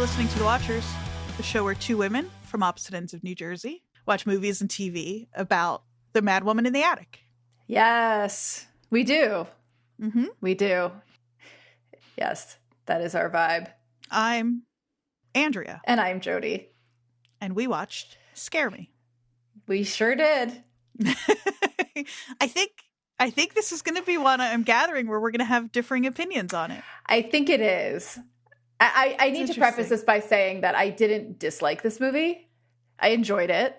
listening to The Watchers, the show where two women from opposite ends of New Jersey watch movies and TV about the mad woman in the attic. Yes, we do. Mm-hmm. We do. Yes, that is our vibe. I'm Andrea. And I'm Jodie. And we watched Scare Me. We sure did. I think this is going to be one I'm gathering where we're going to have differing opinions on it. I think it is. I need to preface this by saying that I didn't dislike this movie. I enjoyed it.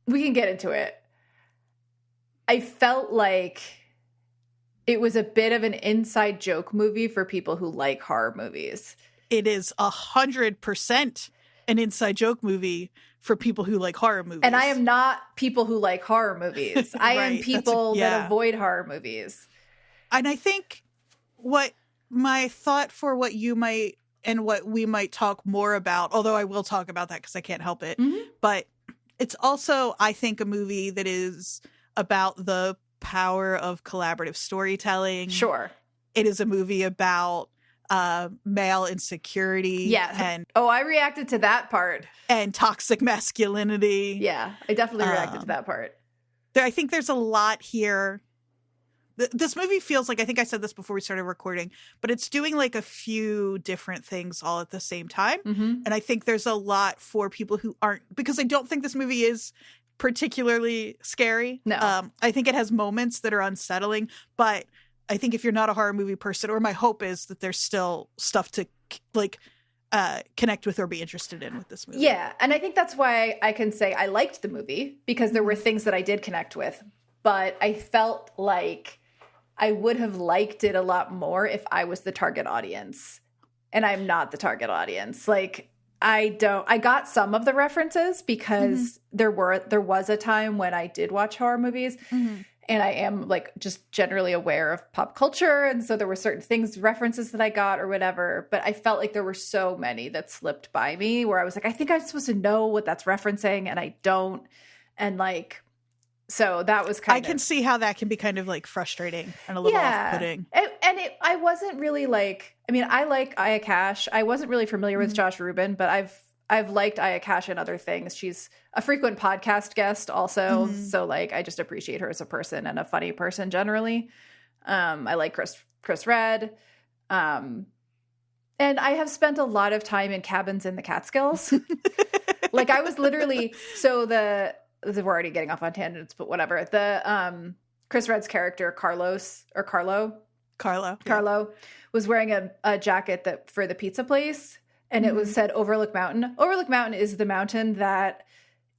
We can get into it. I felt like it was a bit of an inside joke movie for people who like horror movies. It is 100% an inside joke movie for people who like horror movies. And I am not people who like horror movies. I Right, am people that avoid horror movies. And I think what my thought for what you might and what we might talk more about, although I will talk about that because I can't help it, but it's also, I think, a movie that is about the power of collaborative storytelling. Sure. It is a movie about male insecurity. Yeah. And I reacted to that part. And toxic masculinity. Yeah, I definitely reacted to that part. I think there's a lot here. This movie feels like, I think I said this before we started recording, but it's doing like a few different things all at the same time. Mm-hmm. And I think there's a lot for people who aren't, because I don't think this movie is particularly scary. No. I think it has moments that are unsettling, but I think if you're not a horror movie person, or my hope is that there's still stuff to like connect with or be interested in with this movie. Yeah, and I think that's why I can say I liked the movie, because there were things that I did connect with, but I felt like I would have liked it a lot more if I was the target audience, and I'm not the target audience. Like, I got some of the references because there was a time when I did watch horror movies, and I am like just generally aware of pop culture, and so there were certain things, references that I got or whatever, but I felt like there were so many that slipped by me where I was like, I think I'm supposed to know what that's referencing, and I don't, and like, so that was kind of... I can see how that can be kind of like frustrating and a little off-putting. I wasn't really like... I mean, I like Aya Cash. I wasn't really familiar with Josh Ruben, but I've liked Aya Cash in other things. She's a frequent podcast guest also. So like, I just appreciate her as a person and a funny person generally. I like Chris Redd. And I have spent a lot of time in cabins in the Catskills. Like, I was literally... So we're already getting off on tangents, but whatever. The Chris Redd's character, Carlo, was wearing a jacket that for the pizza place, and it was said Overlook Mountain. Overlook Mountain is the mountain that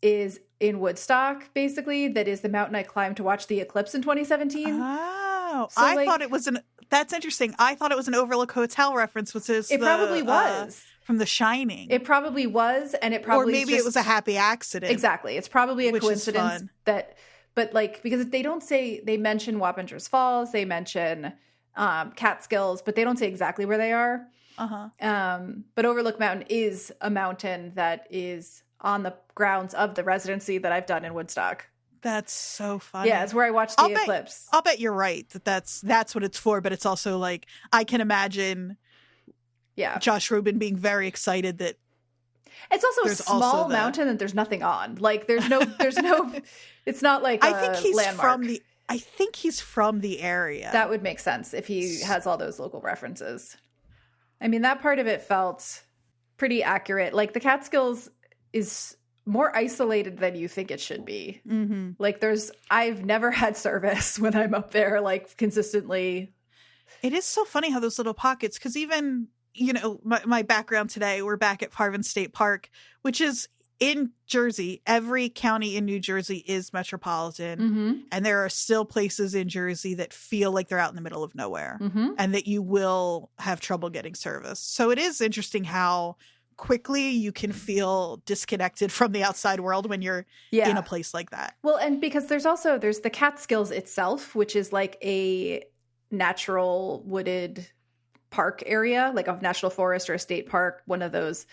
is in Woodstock, basically. That is the mountain I climbed to watch the eclipse in 2017. Oh, so, I thought it was that's interesting. I thought it was an Overlook Hotel reference, which is probably was. From The Shining. It probably was, and it probably... Or maybe it was a happy accident. Exactly. It's probably a coincidence that... But like, because they don't say... They mention Wappingers Falls, they mention Catskills, but they don't say exactly where they are. But Overlook Mountain is a mountain that is on the grounds of the residency that I've done in Woodstock. That's so funny. Yeah, it's where I watched the eclipse. I'll bet you're right that's what it's for, but it's also like, I can imagine... Yeah, Josh Ruben being very excited that it's also a small mountain that there's nothing on. Like, there's no. It's not like I think he's landmark. I think he's from the area. That would make sense if he has all those local references. I mean, that part of it felt pretty accurate. Like, the Catskills is more isolated than you think it should be. Like, I've never had service when I'm up there, like, consistently. It is so funny how those little pockets, because even... You know, my background today, we're back at Parvin State Park, which is in Jersey. Every county in New Jersey is metropolitan. And there are still places in Jersey that feel like they're out in the middle of nowhere and that you will have trouble getting service. So it is interesting how quickly you can feel disconnected from the outside world when you're in a place like that. Well, and because there's the Catskills itself, which is like a natural wooded park area, like a national forest or a state park, one of those.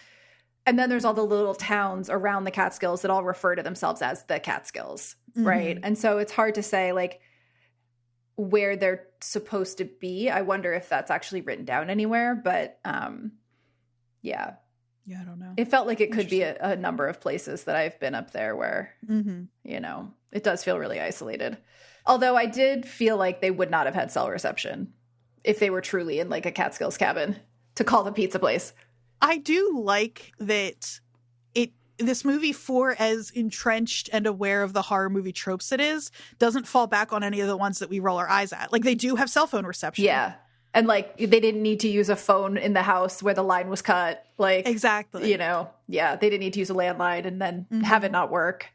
And then there's all the little towns around the Catskills that all refer to themselves as the Catskills, right? And so it's hard to say, like, where they're supposed to be. I wonder if that's actually written down anywhere, but yeah. Yeah, I don't know. It felt like it could be a number of places that I've been up there where, you know, it does feel really isolated. Although I did feel like they would not have had cell reception if they were truly in like a Catskills cabin to call the pizza place. I do like that this movie, for as entrenched and aware of the horror movie tropes it is, doesn't fall back on any of the ones that we roll our eyes at. Like, they do have cell phone reception. Yeah. And like, they didn't need to use a phone in the house where the line was cut. Like, exactly. You know, yeah, they didn't need to use a landline and then have it not work.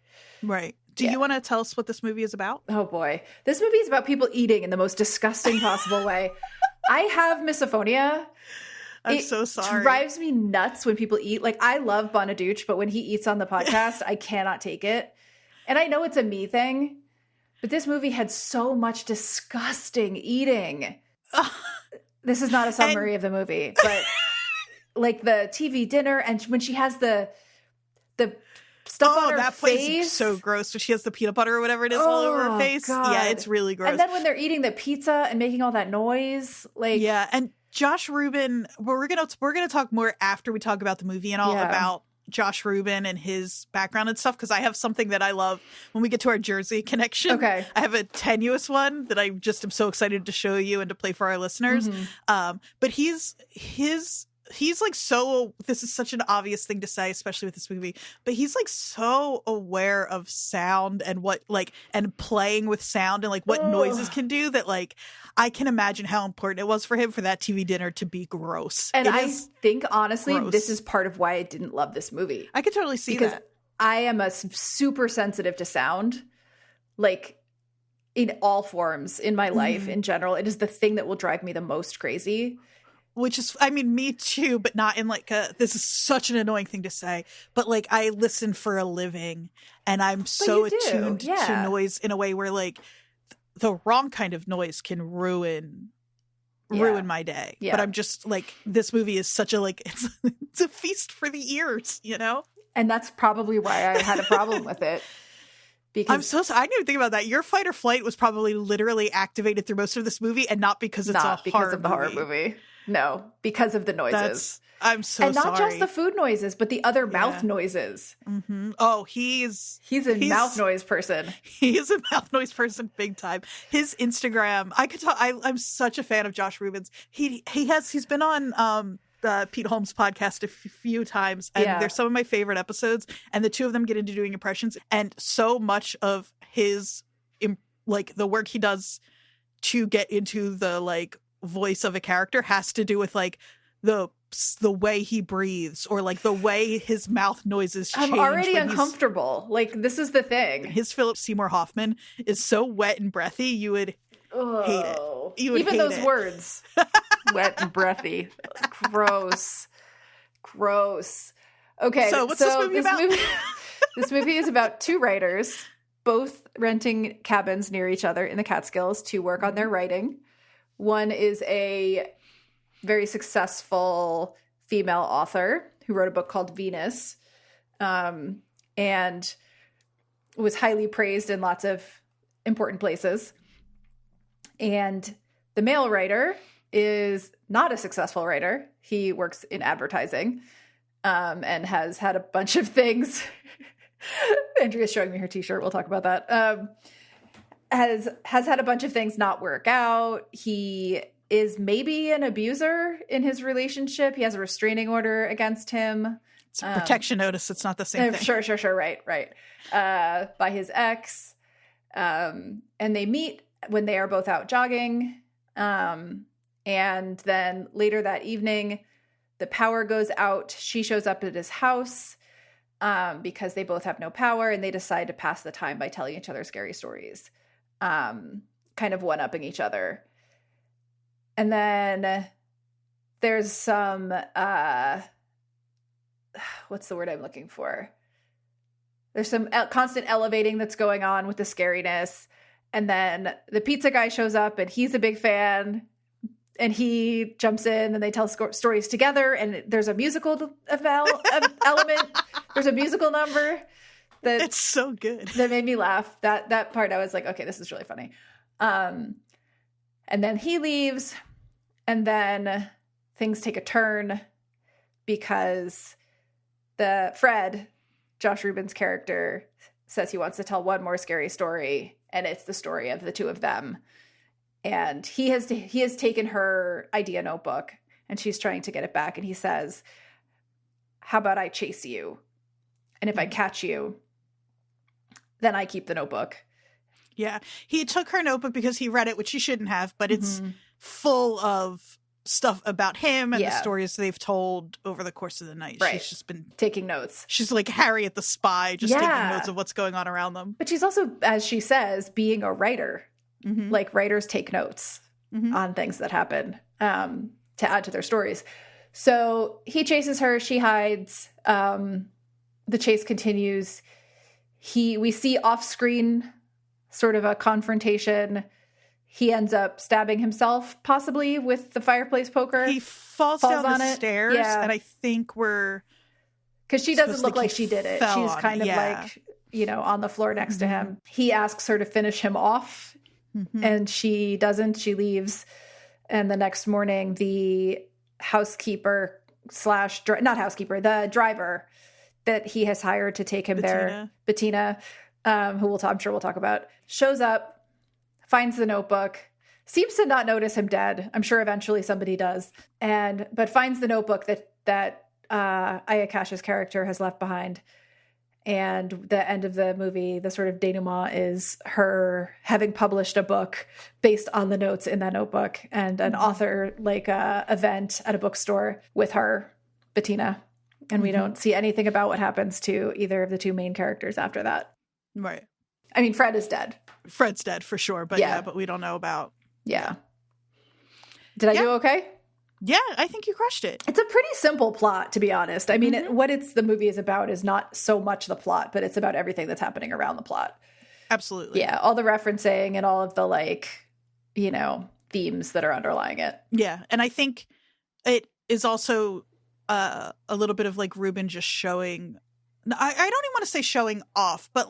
Right. Do you want to tell us what this movie is about? Oh boy. This movie is about people eating in the most disgusting possible way. I have misophonia. I'm so sorry. It drives me nuts when people eat. Like, I love Bonaduce, but when he eats on the podcast, I cannot take it. And I know it's a me thing, but this movie had so much disgusting eating. This is not a summary of the movie, but like the TV dinner, and when she has the stuff on her that face. place is so gross. When she has the peanut butter or whatever it is all over her face. God. Yeah, it's really gross. And then when they're eating the pizza and making all that noise, like, yeah, and Josh Ruben, we're gonna talk more after we talk about the movie and all about Josh Ruben and his background and stuff, because I have something that I love when we get to our Jersey connection. Okay. I have a tenuous one that I just am so excited to show you and to play for our listeners. But he's like, so, this is such an obvious thing to say, especially with this movie, but he's like so aware of sound and what, like, and playing with sound and like what noises can do, that like I can imagine how important it was for him for that TV dinner to be gross. And I think honestly, this is part of why I didn't love this movie. I could totally see because that. I am a super sensitive to sound, like in all forms in my life in general. It is the thing that will drive me the most crazy. Which is, I mean, me too, but not in like this is such an annoying thing to say, but like I listen for a living and I'm so attuned to noise in a way where like the wrong kind of noise can ruin my day. But I'm just like, this movie is such a, like, it's a feast for the ears, you know? And that's probably why I had a problem with it. Because I'm so sorry. I didn't even think about that. Your fight or flight was probably literally activated through most of this movie, and not because it's the horror movie. No, because of the noises. I'm so sorry. And not just the food noises, but the other mouth noises. Oh, he's a mouth noise person. He is a mouth noise person, big time. His Instagram, I could talk. I'm such a fan of Josh Ruben's. He's been on Pete Holmes' podcast a few times, and they're some of my favorite episodes. And the two of them get into doing impressions, and so much of his like the work he does to get into the like voice of a character has to do with like the way he breathes, or like the way his mouth noises change. I'm already uncomfortable. Like, this is the thing. His Philip Seymour Hoffman is so wet and breathy, you would hate it. You would even hate those it. words. Wet and breathy. Gross. Okay, so what's this movie about? This movie is about two writers, both renting cabins near each other in the Catskills to work on their writing. One is a very successful female author who wrote a book called Venus, and was highly praised in lots of important places. And the male writer is not a successful writer. He works in advertising, and has had a bunch of things. Andrea's showing me her t-shirt. We'll talk about that. Has had a bunch of things not work out. He is maybe an abuser in his relationship. He has a restraining order against him. It's a protection notice. It's not the same thing. Sure. Right. By his ex. And they meet when they are both out jogging. And then later that evening, the power goes out. She shows up at his house because they both have no power, and they decide to pass the time by telling each other scary stories. Kind of one-upping each other. And then there's some, what's the word I'm looking for? There's some constant elevating that's going on with the scariness. And then the pizza guy shows up, and he's a big fan, and he jumps in, and they tell stories together. And there's a musical element. There's a musical number. It's so good. That made me laugh. That part, I was like, okay, this is really funny. And then he leaves, and then things take a turn because Fred, Josh Ruben's character, says he wants to tell one more scary story, and it's the story of the two of them. And he has taken her idea notebook, and she's trying to get it back. And he says, how about I chase you? And if I catch you, then I keep the notebook. Yeah. He took her notebook because he read it, which he shouldn't have, but it's full of stuff about him and the stories they've told over the course of the night. Right. She's just been taking notes. She's like Harriet the spy, just taking notes of what's going on around them. But she's also, as she says, being a writer. Like, writers take notes on things that happen to add to their stories. So he chases her. She hides. The chase continues. We see off-screen sort of a confrontation. He ends up stabbing himself, possibly, with the fireplace poker. He falls down the stairs, and I think because she doesn't look like she did it. She's kind of like, on the floor next to him. He asks her to finish him off, and she doesn't. She leaves. And the next morning, the housekeeper the driver that he has hired to take him there, Bettina, who I'm sure we'll talk about, shows up, finds the notebook, seems to not notice him dead. I'm sure eventually somebody does, but finds the notebook that Aya Cash's character has left behind. And the end of the movie, the sort of denouement is her having published a book based on the notes in that notebook, and an author event at a bookstore with her, Bettina. And we don't see anything about what happens to either of the two main characters after that. Right. I mean, Fred is dead. Fred's dead for sure, but but we don't know about. Yeah. Did I do okay? Yeah, I think you crushed it. It's a pretty simple plot, to be honest. I mean, the movie is about is not so much the plot, but it's about everything that's happening around the plot. Absolutely. Yeah, all the referencing and all of the, themes that are underlying it. Yeah, and I think it is also a little bit of, Ruben just showing... I don't even want to say showing off, but,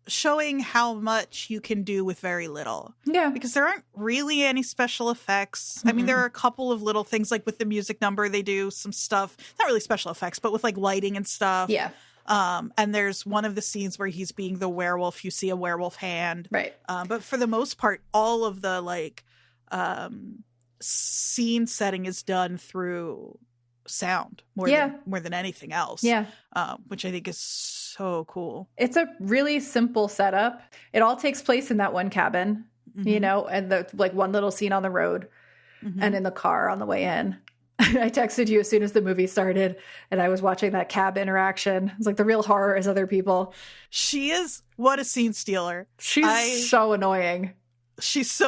showing how much you can do with very little. Yeah. Because there aren't really any special effects. I mean, there are a couple of little things, with the music number, they do some stuff, not really special effects, but with lighting and stuff. Yeah. And there's one of the scenes where he's being the werewolf, you see a werewolf hand. Right. But for the most part, all of the scene setting is done through sound more than anything else. Yeah. Which I think is so cool. It's a really simple setup. It all takes place in that one cabin, and the one little scene on the road and in the car on the way in. I texted you as soon as the movie started, and I was watching that cab interaction. It's the real horror is other people. She is what a scene stealer. She's so annoying. She's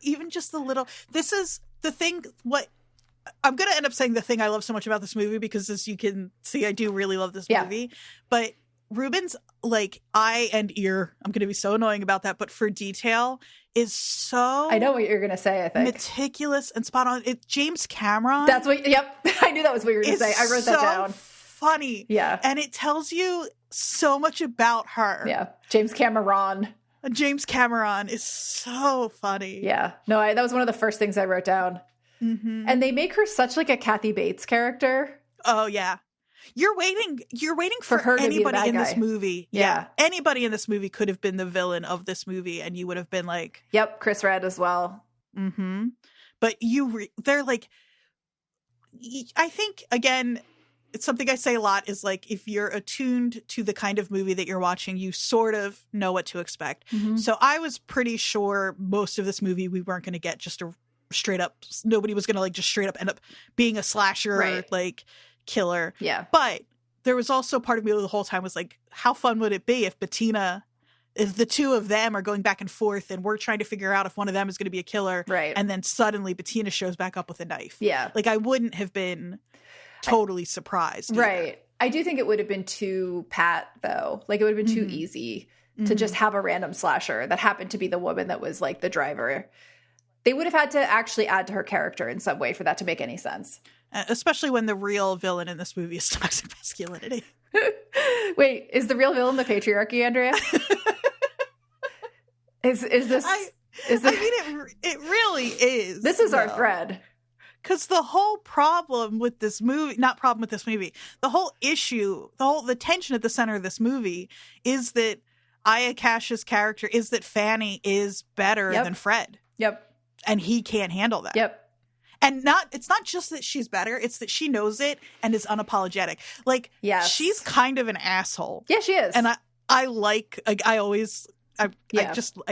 even just the little, this is the thing, I'm going to end up saying the thing I love so much about this movie, because as you can see, I do really love this movie. But Ruben's eye and ear, I'm going to be so annoying about that, but for detail is so... I know what you're going to say, I think. Meticulous and spot on. James Cameron. That's what... Yep. I knew that was what you were going to say. I wrote that down. Funny. Yeah. And it tells you so much about her. Yeah. James Cameron is so funny. Yeah. No, that was one of the first things I wrote down. And they make her such a Kathy Bates character. Oh yeah, you're waiting for her to anybody be the in bad this guy. movie. Yeah, anybody in this movie could have been the villain of this movie, and you would have been yep, Chris Redd as well. But they're I think again, it's something I say a lot is if you're attuned to the kind of movie that you're watching, you sort of know what to expect. So I was pretty sure most of this movie we weren't going to get just a straight up, nobody was gonna just straight up end up being a slasher killer. Yeah. But there was also part of me the whole time was how fun would it be if the two of them are going back and forth and we're trying to figure out if one of them is going to be a killer, right? And then suddenly Bettina shows back up with a knife. Yeah. I wouldn't have been totally surprised either. Right. I do think it would have been too pat though. It would have been too easy to just have a random slasher that happened to be the woman that was the driver. They would have had to actually add to her character in some way for that to make any sense. Especially when the real villain in this movie is toxic masculinity. Wait, is the real villain the patriarchy, Andrea? Is this... Is I mean, it really is. This is our thread. Because the whole problem with this movie, not problem with this movie, the whole issue, the tension at the center of this movie is that Aya Cash's character is that Fanny is better than Fred. Yep. And he can't handle that. Yep. And it's not just that she's better, it's that she knows it and is unapologetic. Like, she's kind of an asshole. Yeah, she is. And I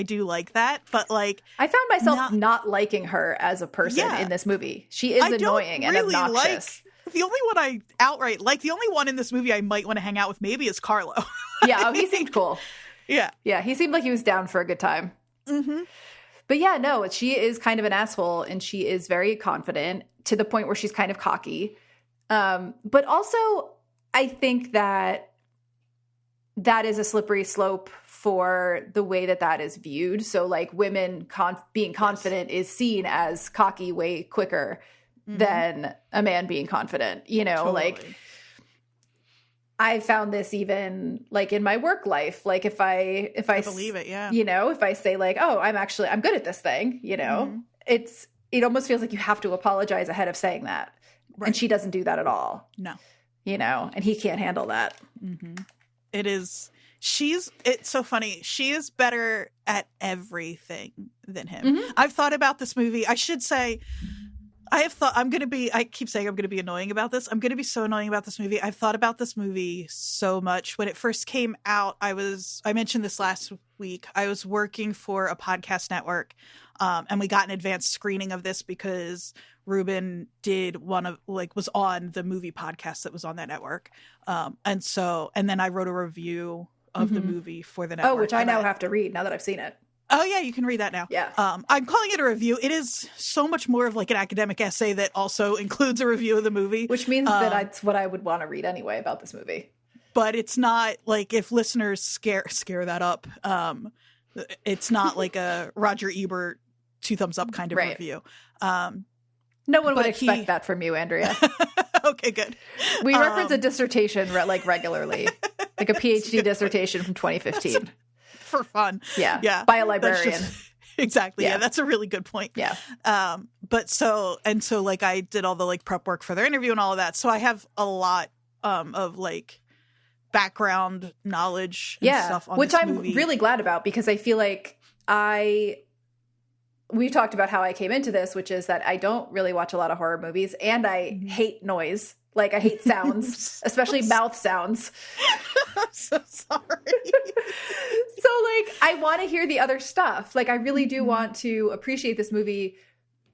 do like that, but like I found myself not liking her as a person in this movie. She is annoying and obnoxious. The only one I outright like, the only one in this movie I might want to hang out with maybe is Carlo. Yeah, he seemed cool. Yeah. Yeah, he seemed like he was down for a good time. Mm-hmm. But yeah, no, she is kind of an asshole and she is very confident to the point where she's kind of cocky. But also, I think that is a slippery slope for the way that is viewed. So like women being confident is seen as cocky way quicker than a man being confident, you know, like I found this even like in my work life. Like if I believe it, yeah. You know, if I say like, oh, I'm good at this thing, you know, it almost feels like you have to apologize ahead of saying that. Right. And she doesn't do that at all. No. You know, and he can't handle that. Mm-hmm. It's so funny. She is better at everything than him. Mm-hmm. I've thought about this movie. I should say, I keep saying I'm going to be annoying about this. I'm going to be so annoying about this movie. I've thought about this movie so much. When it first came out, I mentioned this last week. I was working for a podcast network, and we got an advanced screening of this because Ruben did was on the movie podcast that was on that network. And then I wrote a review of the movie for the network. Oh, which I now have to read now that I've seen it. Oh yeah, you can read that now. Yeah. I'm calling it a review. It is so much more of like an academic essay that also includes a review of the movie. Which means that that's what I would want to read anyway about this movie. But it's not like, if listeners scare that up, it's not like a Roger Ebert 2 thumbs up kind of review. No one would expect that from you, Andrea. Okay, good. We reference a dissertation regularly, like a PhD dissertation from 2015. For fun. Yeah. By a librarian. Exactly. Yeah, that's a really good point. Yeah. But so like I did all the like prep work for their interview and all of that. So I have a lot of like background knowledge and stuff on which this I'm movie. really glad about, because I feel like we talked about how I came into this, which is that I don't really watch a lot of horror movies and I hate noise. Like I hate sounds, especially mouth sounds. I'm so sorry. So like I want to hear the other stuff. Like I really do want to appreciate this movie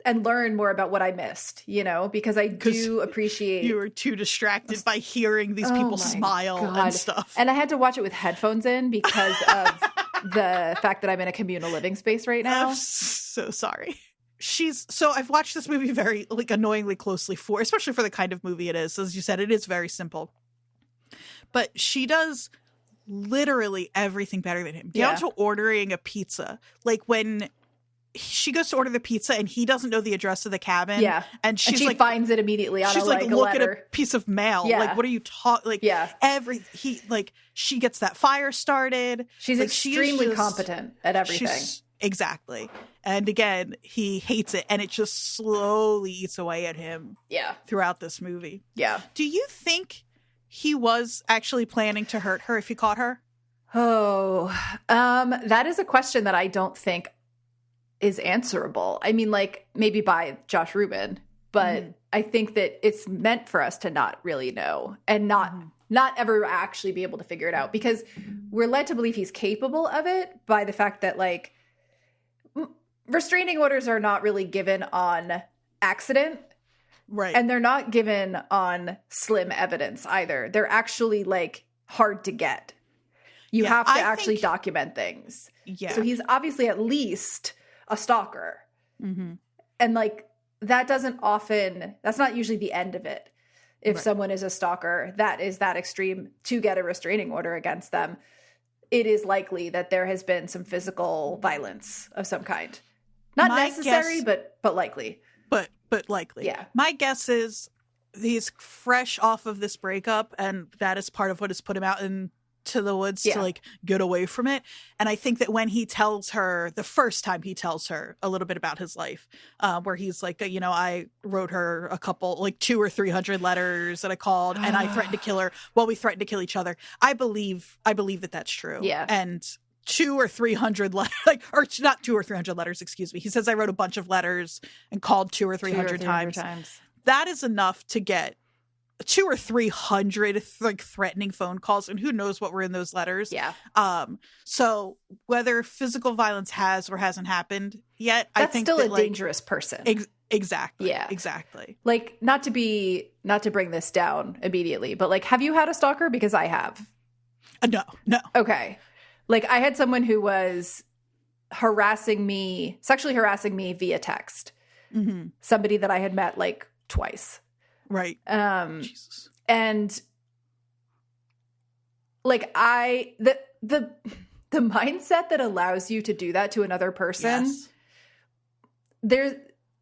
and learn more about what I missed, you know, because I do appreciate. You were too distracted by hearing these people smile and stuff. And I had to watch it with headphones in because of the fact that I'm in a communal living space right now. I'm so sorry. I've watched this movie very like annoyingly closely especially for the kind of movie it is. As you said, it is very simple. But she does literally everything better than him. Down to ordering a pizza. Like when she goes to order the pizza and he doesn't know the address of the cabin. Yeah. And she like, finds it immediately on she's a like, look letter. at a piece of mail. Yeah. Like, what are you talking? Like, she gets that fire started. She's like, extremely competent at everything. Exactly. And again, he hates it, and it just slowly eats away at him. Yeah. Throughout this movie. Yeah. Do you think he was actually planning to hurt her if he caught her? Oh, that is a question that I don't think is answerable. I mean, like maybe by Josh Ruben, but I think that it's meant for us to not really know and not ever actually be able to figure it out, because we're led to believe he's capable of it by the fact that like restraining orders are not really given on accident. Right. And they're not given on slim evidence either. They're actually like hard to get. You have to actually document things. Yeah. So he's obviously at least a stalker. Mm-hmm. And like that's not usually the end of it. If someone is a stalker that is that extreme to get a restraining order against them, it is likely that there has been some physical violence of some kind. Not necessary, but likely. But likely. Yeah. My guess is he's fresh off of this breakup, and that is part of what has put him out in to the woods to like get away from it. And I think that when he tells her, the first time he tells her a little bit about his life, where he's like, you know, I wrote her a couple, like 200 or 300 letters that I called and I threatened to kill her. Well, we threatened to kill each other. I believe that that's true. Yeah. And 200 or 300 letters, like, or not 200 or 300 letters, excuse me. He says I wrote a bunch of letters and called 200 or 300 times. That is enough to get 200 or 300 like threatening phone calls, and who knows what were in those letters. Yeah. So whether physical violence has or hasn't happened yet, that's I think still that, a dangerous person. Exactly. Yeah. Exactly. Like, not to bring this down immediately, but like, have you had a stalker? Because I have. No. Okay. Like, I had someone who was sexually harassing me via text. Mm-hmm. Somebody that I had met like twice. Right. Jesus. And like the mindset that allows you to do that to another person,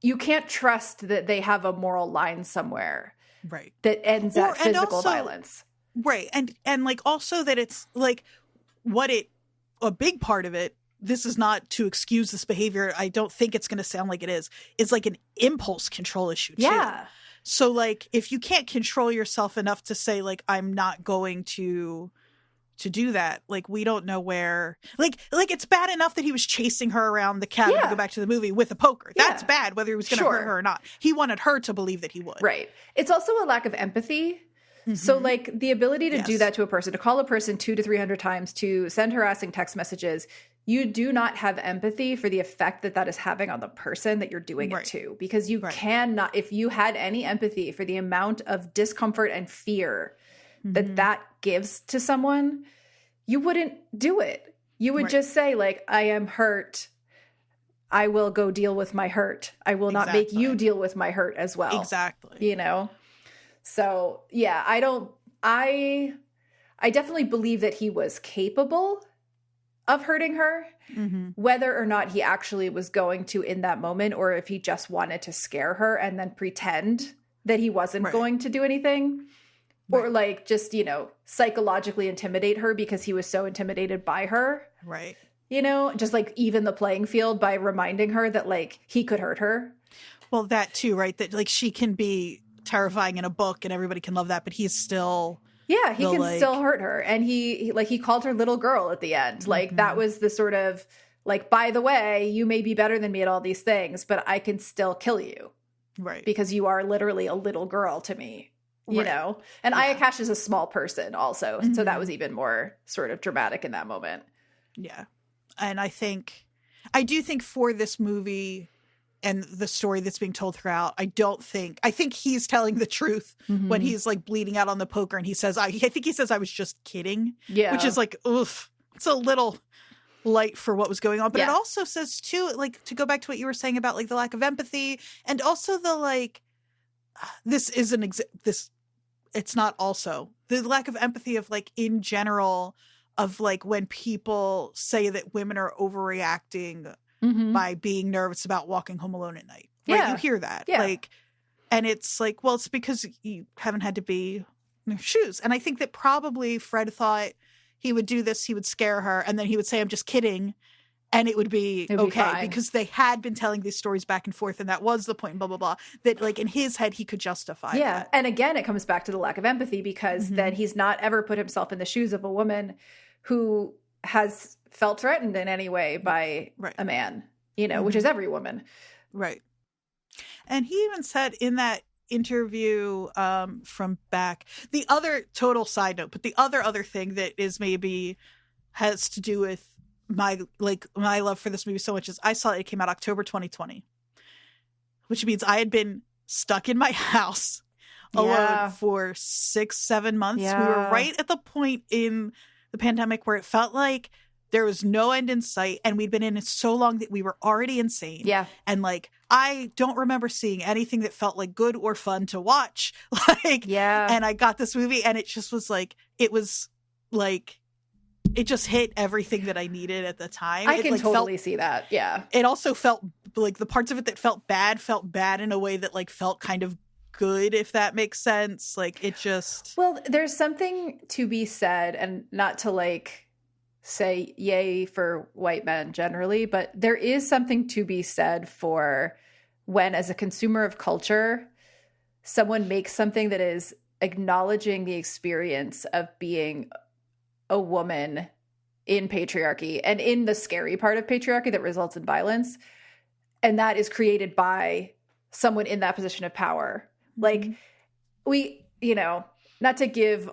you can't trust that they have a moral line somewhere. Right. That ends at physical violence. Right. And like also that it's like a big part of it, this is not to excuse this behavior. I don't think it's going to sound like it is. It's like an impulse control issue too. Yeah. So, like, if you can't control yourself enough to say, like, I'm not going to do that, like, we don't know where, like it's bad enough that he was chasing her around the cabin to go back to the movie with a poker. That's bad, whether he was going to hurt her or not. He wanted her to believe that he would. Right. It's also a lack of empathy. Mm-hmm. So, like, the ability to do that to a person, to call a person 200 to 300 times, to send harassing text messages, you do not have empathy for the effect that is having on the person that you're doing it to. Because you cannot, if you had any empathy for the amount of discomfort and fear that gives to someone, you wouldn't do it. You would just say, like, I am hurt. I will go deal with my hurt. I will not make you deal with my hurt as well. Exactly. You know? So, yeah, I definitely believe that he was capable of hurting her, whether or not he actually was going to in that moment, or if he just wanted to scare her and then pretend that he wasn't going to do anything, or like just, you know, psychologically intimidate her because he was so intimidated by her. Right. You know, just like even the playing field by reminding her that like he could hurt her. Well, that too, right? That like she can be terrifying in a book and everybody can love that, but he's still... Yeah, he can still hurt her. And he called her little girl at the end. Like that was the sort of like, by the way, you may be better than me at all these things, but I can still kill you. Right. Because you are literally a little girl to me, you know? And Ayakash is a small person also. So that was even more sort of dramatic in that moment. Yeah. And I do think for this movie and the story that's being told throughout, I think he's telling the truth when he's like bleeding out on the poker and he says, I think he says I was just kidding. Yeah. Which is like, oof, it's a little light for what was going on. But it also says too, like to go back to what you were saying about like the lack of empathy and also the like, it's not also the lack of empathy of like in general of like when people say that women are overreacting by being nervous about walking home alone at night. Right? Yeah. You hear that. Yeah. Like, and it's like, well, it's because you haven't had to be in their shoes. And I think that probably Fred thought he would do this, he would scare her, and then he would say, I'm just kidding. And it would be okay because they had been telling these stories back and forth, and that was the point, blah, blah, blah. That like in his head, he could justify that. And again, it comes back to the lack of empathy because then he's not ever put himself in the shoes of a woman who has felt threatened in any way by a man, you know, which is every woman. Right. And he even said in that interview from back, the other total side note, but the other thing that is maybe has to do with my love for this movie so much is I saw it came out October 2020, which means I had been stuck in my house alone for 6-7 months. We were right at the point in the pandemic where it felt like there was no end in sight, and we'd been in it so long that we were already insane. Yeah. And like, I don't remember seeing anything that felt like good or fun to watch. And I got this movie and it just was like, it just hit everything that I needed at the time. I can totally see that. Yeah. It also felt like the parts of it that felt bad in a way that like felt kind of good, if that makes sense. Like, it just... Well, there's something to be said, and not to like say yay for white men generally, but there is something to be said for when, as a consumer of culture, someone makes something that is acknowledging the experience of being a woman in patriarchy and in the scary part of patriarchy that results in violence. And that is created by someone in that position of power. Like, we, you know, not to give,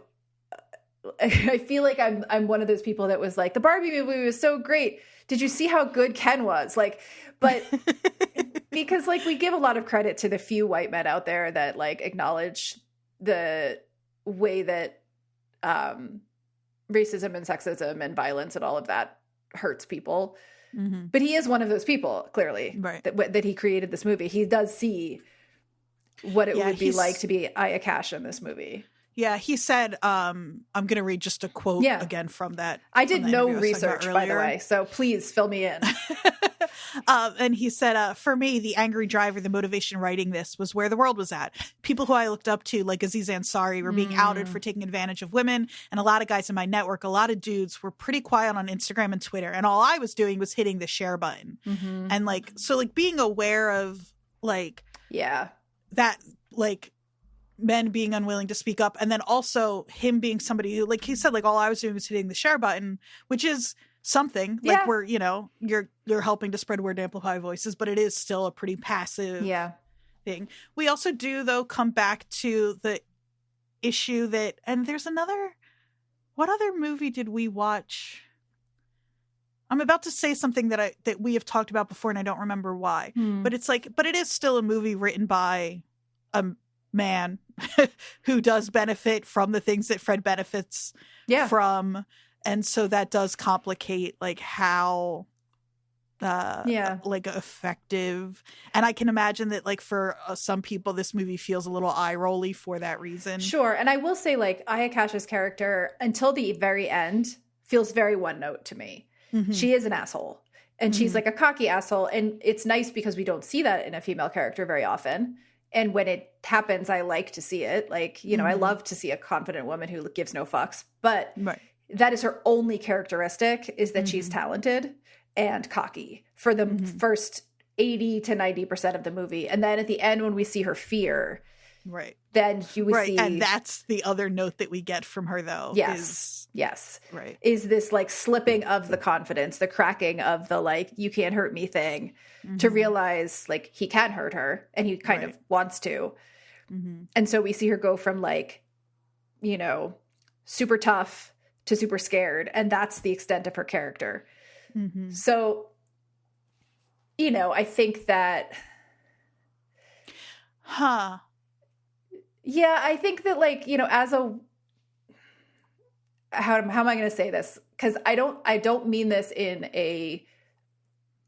I feel like I'm one of those people that was like, the Barbie movie was so great. Did you see how good Ken was? Like, but because like we give a lot of credit to the few white men out there that like acknowledge the way that racism and sexism and violence and all of that hurts people. But he is one of those people, clearly, right? That he created this movie. He does see what it would be like to be Aya Cash in this movie. Yeah, he said, I'm going to read just a quote again from that. I did no research, by the way, so please fill me in. And he said, for me, the angry driver, the motivation writing this was where the world was at. People who I looked up to, like Aziz Ansari, were being outed for taking advantage of women. And a lot of guys in my network, a lot of dudes were pretty quiet on Instagram and Twitter. And all I was doing was hitting the share button. And like, so like being aware of like, that like men being unwilling to speak up. And then also him being somebody who, like he said, like all I was doing was hitting the share button, which is something like where, you know, you're helping to spread word and amplify voices, but it is still a pretty passive thing. We also do though come back to the issue that, and there's another, what other movie did we watch? I'm about to say something that we have talked about before and I don't remember why, but it's like, but it is still a movie written by a man who does benefit from the things that Fred benefits from. And so that does complicate like how like effective. And I can imagine that like for some people, this movie feels a little eye rolly for that reason. Sure. And I will say like Aya Cash's character until the very end feels very one note to me. She is an asshole and she's like a cocky asshole. And it's nice because we don't see that in a female character very often. And when it happens, I like to see it. Like, you know, I love to see a confident woman who gives no fucks, but that is her only characteristic, is that she's talented and cocky for the first 80 to 90% of the movie. And then at the end, when we see her fear, then you would see. And that's the other note that we get from her, though. Yes. Is this like slipping of the confidence, the cracking of the like, you can't hurt me thing, to realize like he can hurt her and he kind of wants to. And so we see her go from like, you know, super tough to super scared. And that's the extent of her character. So, you know, I think that. Yeah, I think that like, you know, as a, how am I going to say this? Because I don't mean this in a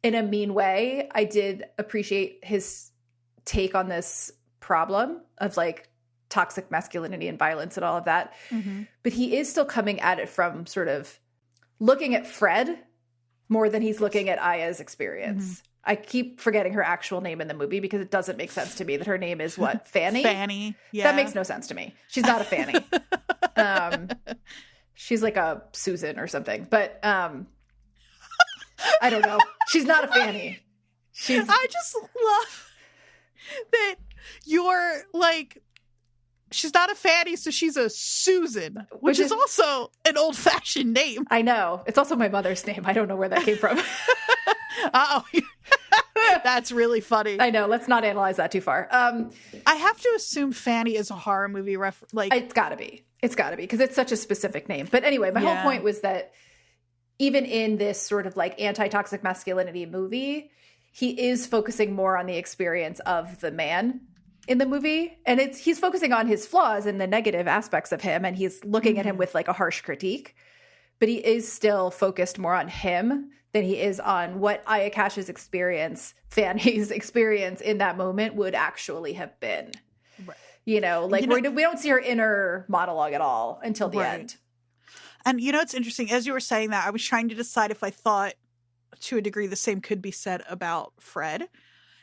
mean way. I did appreciate his take on this problem of like toxic masculinity and violence and all of that. But he is still coming at it from sort of looking at Fred more than he's looking at Aya's experience. I keep forgetting her actual name in the movie because it doesn't make sense to me that her name is what? Fanny? Fanny. Yeah. That makes no sense to me. She's not a Fanny. She's like a Susan or something, but I don't know. She's not a Fanny. I just love that you're like, she's not a Fanny, so she's a Susan, which is also an old-fashioned name. I know. It's also my mother's name. I don't know where that came from. Uh-oh. That's really funny. I know. Let's not analyze that too far. I have to assume Fanny is a horror movie like it's got to be. It's got to be because it's such a specific name. But anyway, my whole point was that even in this sort of like anti-toxic masculinity movie, he is focusing more on the experience of the man in the movie. And he's focusing on his flaws and the negative aspects of him. And he's looking at him with like a harsh critique. But he is still focused more on him than he is on what Aya Cash's experience, Fanny's experience in that moment would actually have been. Right. You know, like we don't see her inner monologue at all until the end. And you know, it's interesting. As you were saying that, I was trying to decide if I thought to a degree the same could be said about Fred.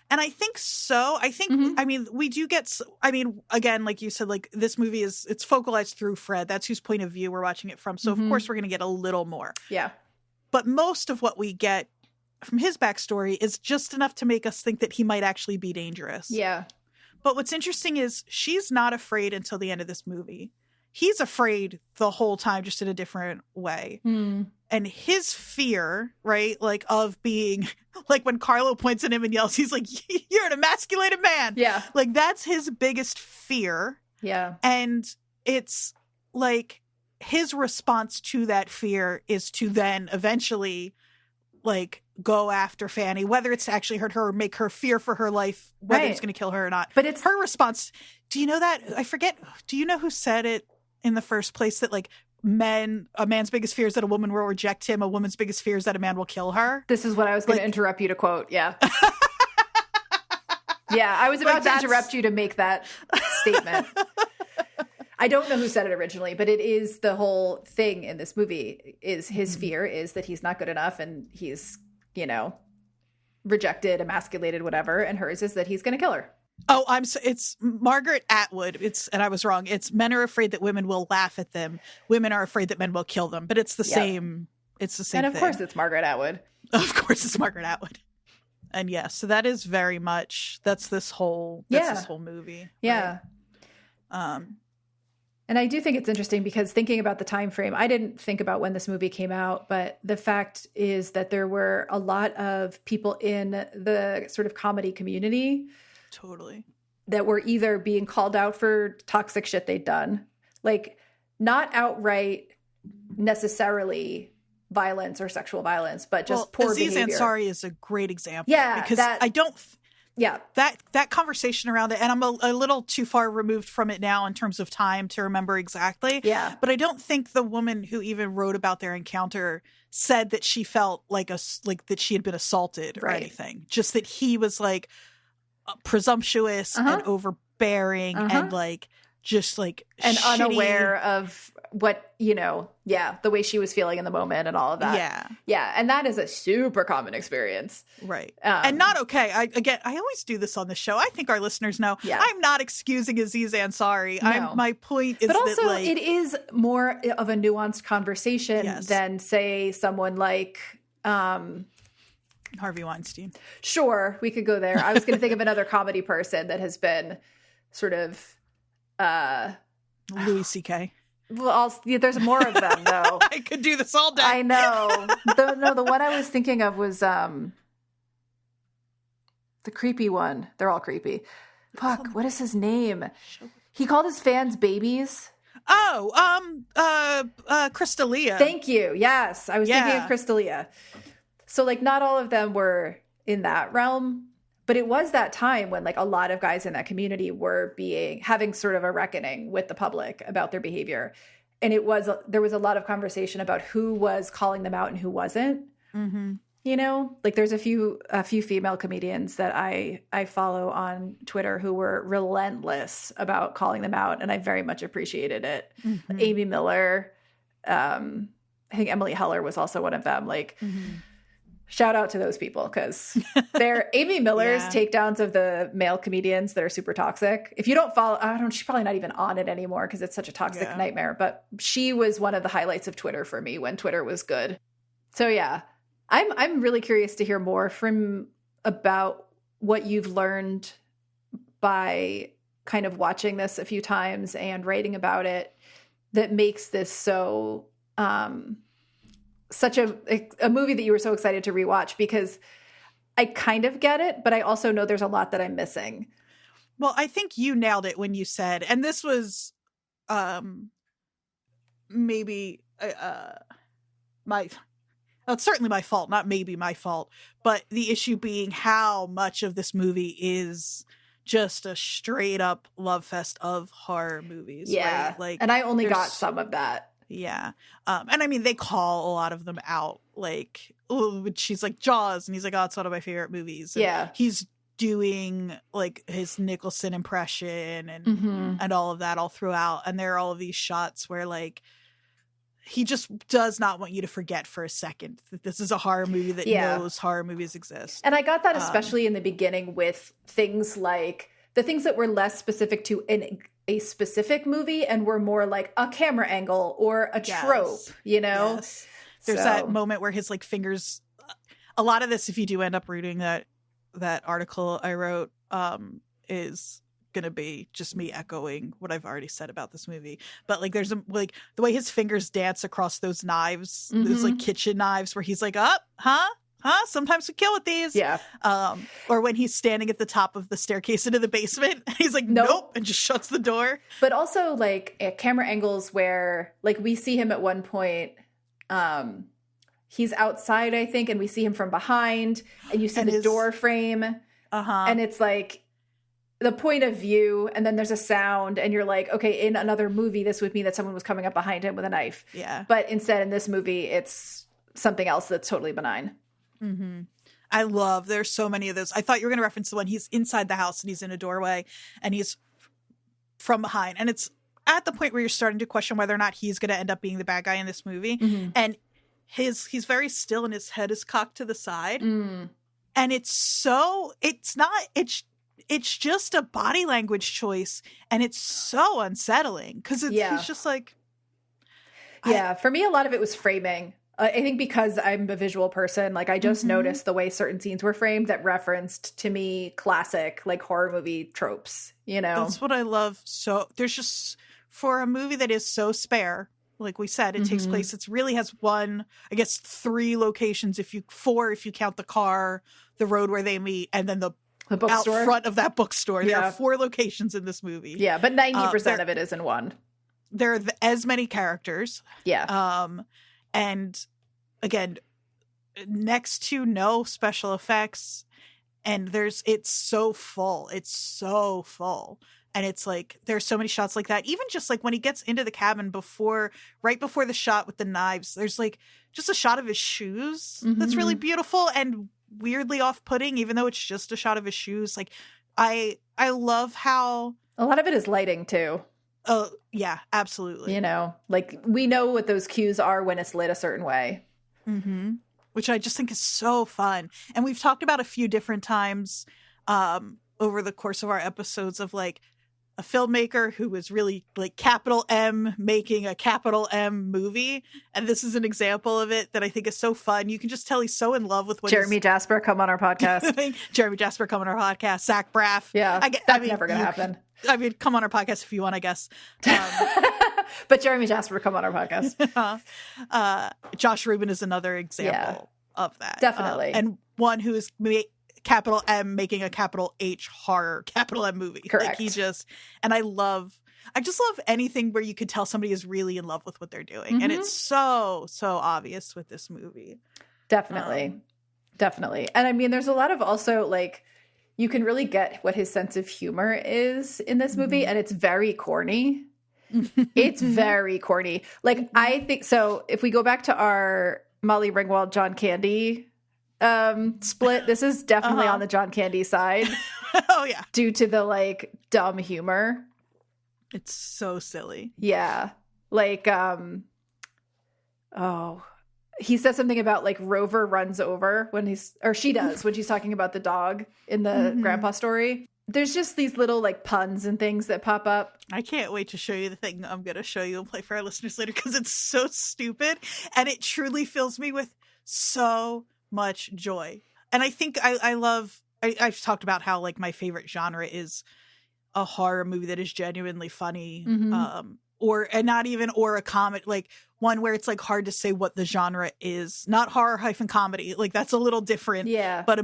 And I think so. I think, I mean, we do get, I mean, again, like you said, like this movie it's focalized through Fred. That's whose point of view we're watching it from. So of course we're going to get a little more. Yeah. But most of what we get from his backstory is just enough to make us think that he might actually be dangerous. Yeah. But what's interesting is she's not afraid until the end of this movie. He's afraid the whole time, just in a different way. And his fear, right, like of being, like when Carlo points at him and yells, he's like, "You're an emasculated man." Yeah. Like that's his biggest fear. Yeah. And it's like his response to that fear is to then eventually like go after Fanny, whether it's to actually hurt her or make her fear for her life, whether he's going to kill her or not. But it's her response. Do you know that? I forget. Do you know who said it in the first place, that like a man's biggest fear is that a woman will reject him. A woman's biggest fear is that a man will kill her. This is what I was going to interrupt you to quote. Yeah. Yeah. I was about to interrupt you to make that statement. I don't know who said it originally, but it is the whole thing in this movie is his fear is that he's not good enough and he's, you know, rejected, emasculated, whatever. And hers is that he's going to kill her. Oh, it's Margaret Atwood. And I was wrong. It's men are afraid that women will laugh at them. Women are afraid that men will kill them. But it's the same. It's the same thing. And of course it's Margaret Atwood. Of course it's Margaret Atwood. And yes, so that is very much, that's this whole movie. Yeah. Right? And I do think it's interesting because thinking about the time frame, I didn't think about when this movie came out, but the fact is that there were a lot of people in the sort of comedy community totally that were either being called out for toxic shit they'd done, like not outright necessarily violence or sexual violence, but just poor behavior. Aziz Ansari is a great example. Yeah, because I don't... Yeah. That conversation around it, and I'm a little too far removed from it now in terms of time to remember exactly. Yeah. But I don't think the woman who even wrote about their encounter said that she felt like that she had been assaulted or anything. Just that he was like presumptuous and overbearing and like just like and shitty. Unaware of what, you know, the way she was feeling in the moment and all of that. Yeah. And that is a super common experience. Right. And not okay. I always do this on the show. I think our listeners know. Yeah. I'm not excusing Aziz Ansari. No. My point is but also, that like, it is more of a nuanced conversation than, say, someone like Harvey Weinstein. Sure, we could go there. I was going to think of another comedy person that has been sort of Louis C.K. Well, there's more of them, though. I could do this all day. I know. The one I was thinking of was the creepy one. They're all creepy. Fuck, what is his name? He called his fans babies. Oh, Crystalia. Thank you. Yes, I was thinking of Crystalia. So, like, not all of them were in that realm, but it was that time when, like, a lot of guys in that community were having sort of a reckoning with the public about their behavior. And there was a lot of conversation about who was calling them out and who wasn't. Mm-hmm. You know, like there's a few female comedians that I follow on Twitter who were relentless about calling them out. And I very much appreciated it. Mm-hmm. Amy Miller, I think Emily Heller was also one of them. Like, shout out to those people because they're Amy Miller's takedowns of the male comedians that are super toxic. If you don't follow, she's probably not even on it anymore because it's such a toxic nightmare. But she was one of the highlights of Twitter for me when Twitter was good. So yeah, I'm really curious to hear more about what you've learned by kind of watching this a few times and writing about it that makes this so such a movie that you were so excited to rewatch, because I kind of get it, but I also know there's a lot that I'm missing. Well, I think you nailed it when you said, and this was maybe it's certainly my fault, not maybe my fault, but the issue being how much of this movie is just a straight up love fest of horror movies. Yeah. Right? Like, and I only got some of that. Yeah. And I mean, they call a lot of them out. Like, she's like Jaws, and he's like, oh, it's one of my favorite movies. And he's doing like his Nicholson impression and all of that all throughout. And there are all of these shots where like he just does not want you to forget for a second that this is a horror movie that knows horror movies exist. And I got that especially in the beginning with things like the things that were less specific to a specific movie and were more like a camera angle or a trope, you know? Yes. There's that moment where his like fingers, a lot of this, if you do end up reading that article I wrote, is gonna be just me echoing what I've already said about this movie. But like there's like the way his fingers dance across those knives, those like kitchen knives, where he's like, sometimes we kill with these. Yeah. Or when he's standing at the top of the staircase into the basement, he's like, nope, and just shuts the door. But also like camera angles where like we see him at one point, he's outside, I think, and we see him from behind, and you see the door frame. And it's like the point of view, and then there's a sound, and you're like, okay, in another movie, this would mean that someone was coming up behind him with a knife. Yeah. But instead, in this movie, it's something else that's totally benign. Mm-hmm. There's so many of those. I thought you were going to reference the one he's inside the house and he's in a doorway and he's from behind. And it's at the point where you're starting to question whether or not he's going to end up being the bad guy in this movie. Mm-hmm. And he's very still and his head is cocked to the side. Mm. And it's just a body language choice. And it's so unsettling because he's just like. Yeah. For me, a lot of it was framing. I think because I'm a visual person, like I just noticed the way certain scenes were framed that referenced to me classic like horror movie tropes, you know? That's what I love. So there's just, for a movie that is so spare, like we said, it takes place, it really has three locations, four if you count the car, the road where they meet, and then the bookstore. Out front of that bookstore. There are 4 locations in this movie. Yeah, but 90% of it is in one. There are as many characters. Yeah. And again, next to no special effects, and it's so full. And it's like, there's so many shots like that. Even just like when he gets into the cabin right before the shot with the knives, there's like just a shot of his shoes that's really beautiful and weirdly off-putting, even though it's just a shot of his shoes. Like, I love how a lot of it is lighting too. Oh, yeah, absolutely. You know, like we know what those cues are when it's lit a certain way. Mm-hmm. Which I just think is so fun. And we've talked about a few different times over the course of our episodes of like a filmmaker who was really like capital M making a capital M movie. And this is an example of it that I think is so fun. You can just tell he's so in love with what Jeremy Jasper, come on our podcast. Jeremy Jasper, come on our podcast. Zach Braff. Yeah, that's never going to happen. I mean, come on our podcast if you want, I guess. But Jeremy Jasper, come on our podcast. Josh Ruben is another example of that. Definitely. And one who is capital M making a capital H horror, capital M movie. Correct. Like I just love anything where you could tell somebody is really in love with what they're doing. And it's so obvious with this movie. Definitely. Definitely. And I mean, there's a lot of also like, you can really get what his sense of humor is in this movie, and it's very corny. It's very corny. Like, I think, so if we go back to our Molly Ringwald, John Candy split, this is definitely on the John Candy side. Oh, yeah. Due to the, like, dumb humor. It's so silly. Yeah. Like, he says something about like Rover runs over when she does when she's talking about the dog in the grandpa story. There's just these little like puns and things that pop up. I can't wait to show you the thing I'm going to show you and play for our listeners later because it's so stupid and it truly fills me with so much joy. And I think I've talked about how like my favorite genre is a horror movie that is genuinely funny. Or a comedy, like one where it's like hard to say what the genre is. Not horror - comedy, like that's a little different. Yeah. But a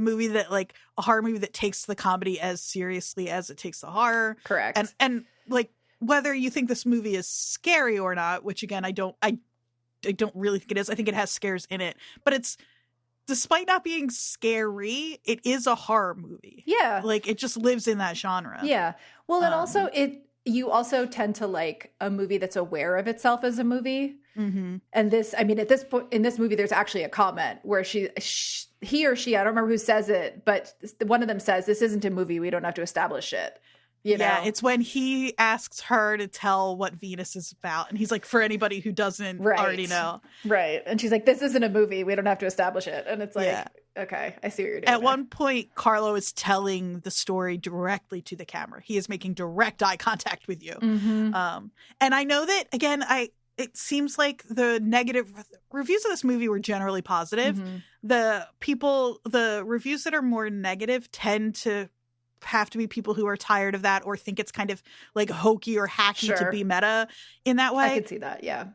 horror movie that takes the comedy as seriously as it takes the horror. Correct. And like whether you think this movie is scary or not, which again I don't really think it is. I think it has scares in it, but it's, despite not being scary, it is a horror movie. Yeah. Like it just lives in that genre. Yeah. Well, and also you also tend to like a movie that's aware of itself as a movie. And this, I mean, at this point in this movie, there's actually a comment where he or she, I don't remember who says it, but one of them says, "This isn't a movie. We don't have to establish it." you know? Yeah, it's when he asks her to tell what Venus is about. And he's like, for anybody who doesn't already know. Right. And she's like, this isn't a movie. We don't have to establish it. And it's like, okay, I see what you're doing. At one point, Carlo is telling the story directly to the camera. He is making direct eye contact with you. Mm-hmm. And I know that, again, it seems like the negative reviews of this movie were generally positive. Mm-hmm. The reviews that are more negative tend to have to be people who are tired of that or think it's kind of like hokey or hacky to be meta in that way. I could see that. Yeah.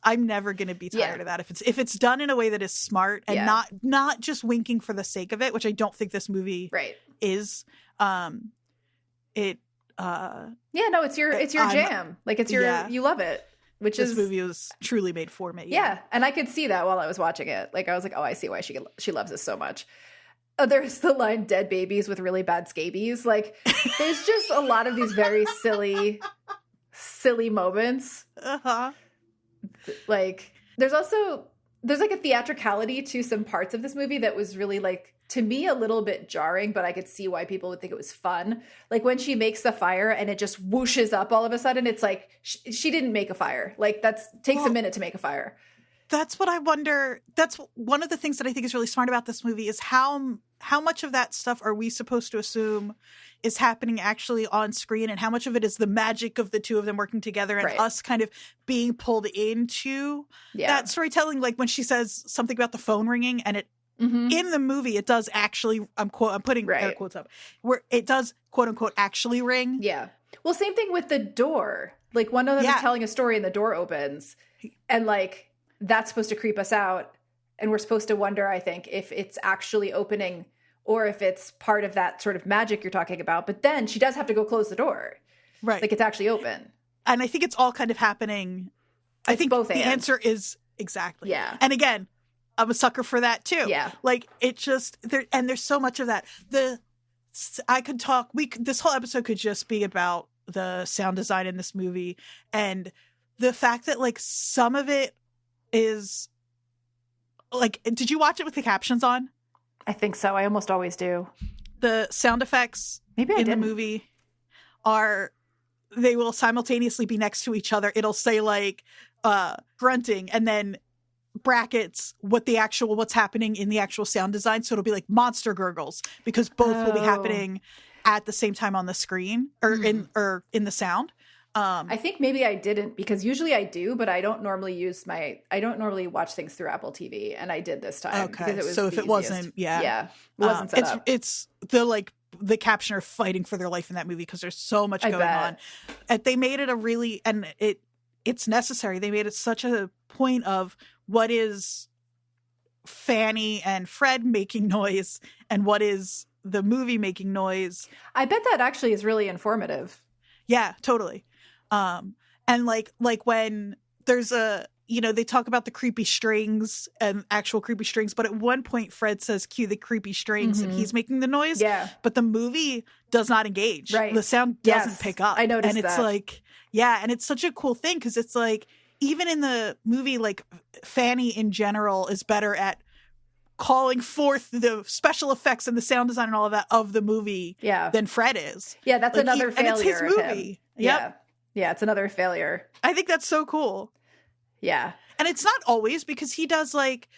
I'm never going to be tired of that if it's done in a way that is smart and not just winking for the sake of it, which I don't think this movie is. It's your jam. Like it's your you love it. This movie was truly made for me. Yeah. And I could see that while I was watching it. Like I was like, oh, I see why she loves this so much. Oh, there's the line dead babies with really bad scabies. Like there's just a lot of these very silly moments. Uh-huh. Like there's like a theatricality to some parts of this movie that was really like, to me, a little bit jarring, but I could see why people would think it was fun. Like when she makes the fire and it just whooshes up all of a sudden, it's like she didn't make a fire. Like takes a minute to make a fire. That's what I wonder. That's one of the things that I think is really smart about this movie is how much of that stuff are we supposed to assume is happening actually on screen, and how much of it is the magic of the two of them working together and us kind of being pulled into that storytelling. Like when she says something about the phone ringing, and it in the movie it does actually. I'm putting air quotes up where it does quote unquote actually ring. Yeah. Well, same thing with the door. Like one of them is telling a story and the door opens, and like. That's supposed to creep us out. And we're supposed to wonder, I think, if it's actually opening or if it's part of that sort of magic you're talking about. But then she does have to go close the door. Right. Like it's actually open. And I think it's all kind of happening. I think both the answer is exactly. Yeah. And again, I'm a sucker for that too. Yeah. Like it just, there's so much of that. This whole episode could just be about the sound design in this movie. And the fact that like some of it, is like, did you watch it with the captions on? I think so. I almost always do. The sound effects the movie they will simultaneously be next to each other. It'll say like grunting and then brackets what's happening in the actual sound design. So it'll be like monster gurgles because both will be happening at the same time on the screen or in the sound. I think maybe I didn't because usually I do, but I don't normally watch things through Apple TV, and I did this time because it was so if it wasn't, it wasn't set up. It's the captioner fighting for their life in that movie because there's so much going on. And they made it it's necessary. They made it such a point of what is Fanny and Fred making noise and what is the movie making noise. I bet that actually is really informative. Yeah, totally. And like when there's they talk about the creepy strings and actual creepy strings, but at one point Fred says, cue the creepy strings and he's making the noise. Yeah. But the movie does not engage. Right. The sound doesn't pick up. I noticed that. And it's like, and it's such a cool thing because it's like, even in the movie, like Fanny in general is better at calling forth the special effects and the sound design and all of that of the movie than Fred is. Yeah, that's another failure. And it's his movie. Yep. Yeah, it's another failure. I think that's so cool. Yeah. And it's not always because he does like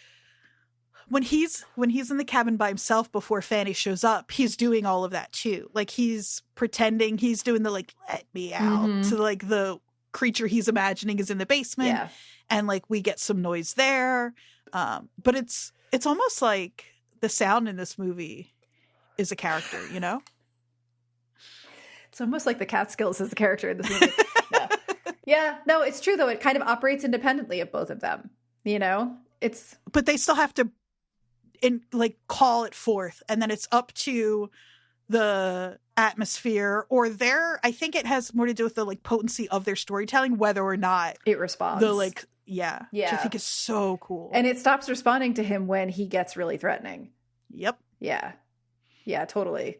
when he's in the cabin by himself before Fanny shows up, he's doing all of that too. Like he's pretending he's doing the like let me out to like the creature he's imagining is in the basement. Yeah. And like we get some noise there. But it's almost like the sound in this movie is a character, you know? It's almost like the Catskills is the character in this movie. No. Yeah, no, it's true though. It kind of operates independently of both of them. You know, but they still have to, call it forth, and then it's up to the atmosphere or I think it has more to do with the like potency of their storytelling, whether or not it responds. Which I think is so cool. And it stops responding to him when he gets really threatening. Yep. Yeah. Yeah, totally.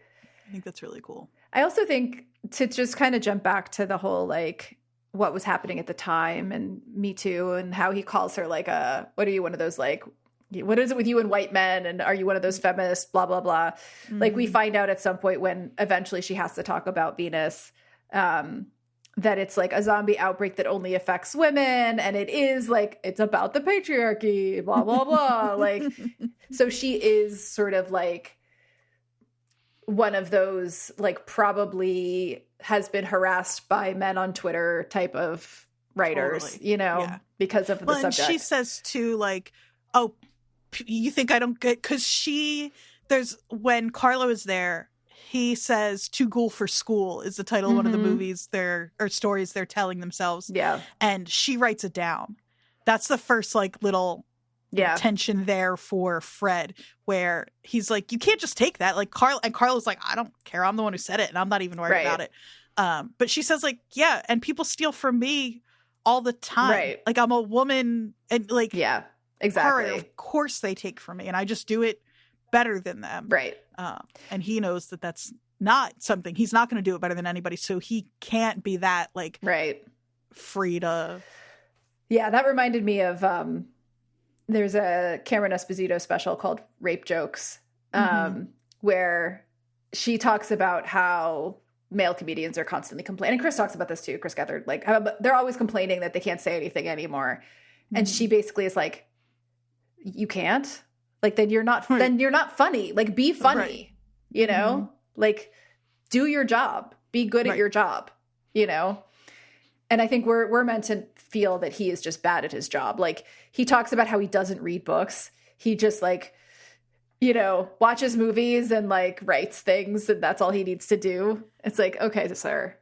I think that's really cool. I also think to just kind of jump back to the whole like what was happening at the time and Me Too and how he calls her like what are you, one of those like what is it with you and white men? And are you one of those feminists? Blah, blah, blah. Like we find out at some point when eventually she has to talk about Venus, that it's like a zombie outbreak that only affects women. And it is like, it's about the patriarchy, blah, blah, blah. Like, so she is sort of like one of those, like probably has been harassed by men on Twitter type of writers, because of the subject. And she says too, like, oh, you think I don't get, because when Carlo is there, he says "To Ghoul for School" is the title of one of the movies or stories they're telling themselves. Yeah. And she writes it down. That's the first like little tension there for Fred, where he's like, you can't just take that. Like Carlo's like, I don't care. I'm the one who said it and I'm not even worried about it. But she says like, yeah, and people steal from me all the time. Right. Like I'm a woman and like, yeah, exactly. Her, of course they take from me and I just do it better than them. Right. And he knows that that's not something, he's not going to do it better than anybody. So he can't be that like free to. Yeah. That reminded me of, there's a Cameron Esposito special called Rape Jokes, where she talks about how male comedians are constantly complaining. And Chris talks about this too. Chris Gethard, like they're always complaining that they can't say anything anymore. And she basically is like, you can't? Like, then you're not funny. Like, be funny, like do your job, be good at your job, And I think we're meant to feel that he is just bad at his job. Like he talks about how he doesn't read books. He just like, watches movies and like writes things and that's all he needs to do. It's like, okay, sir.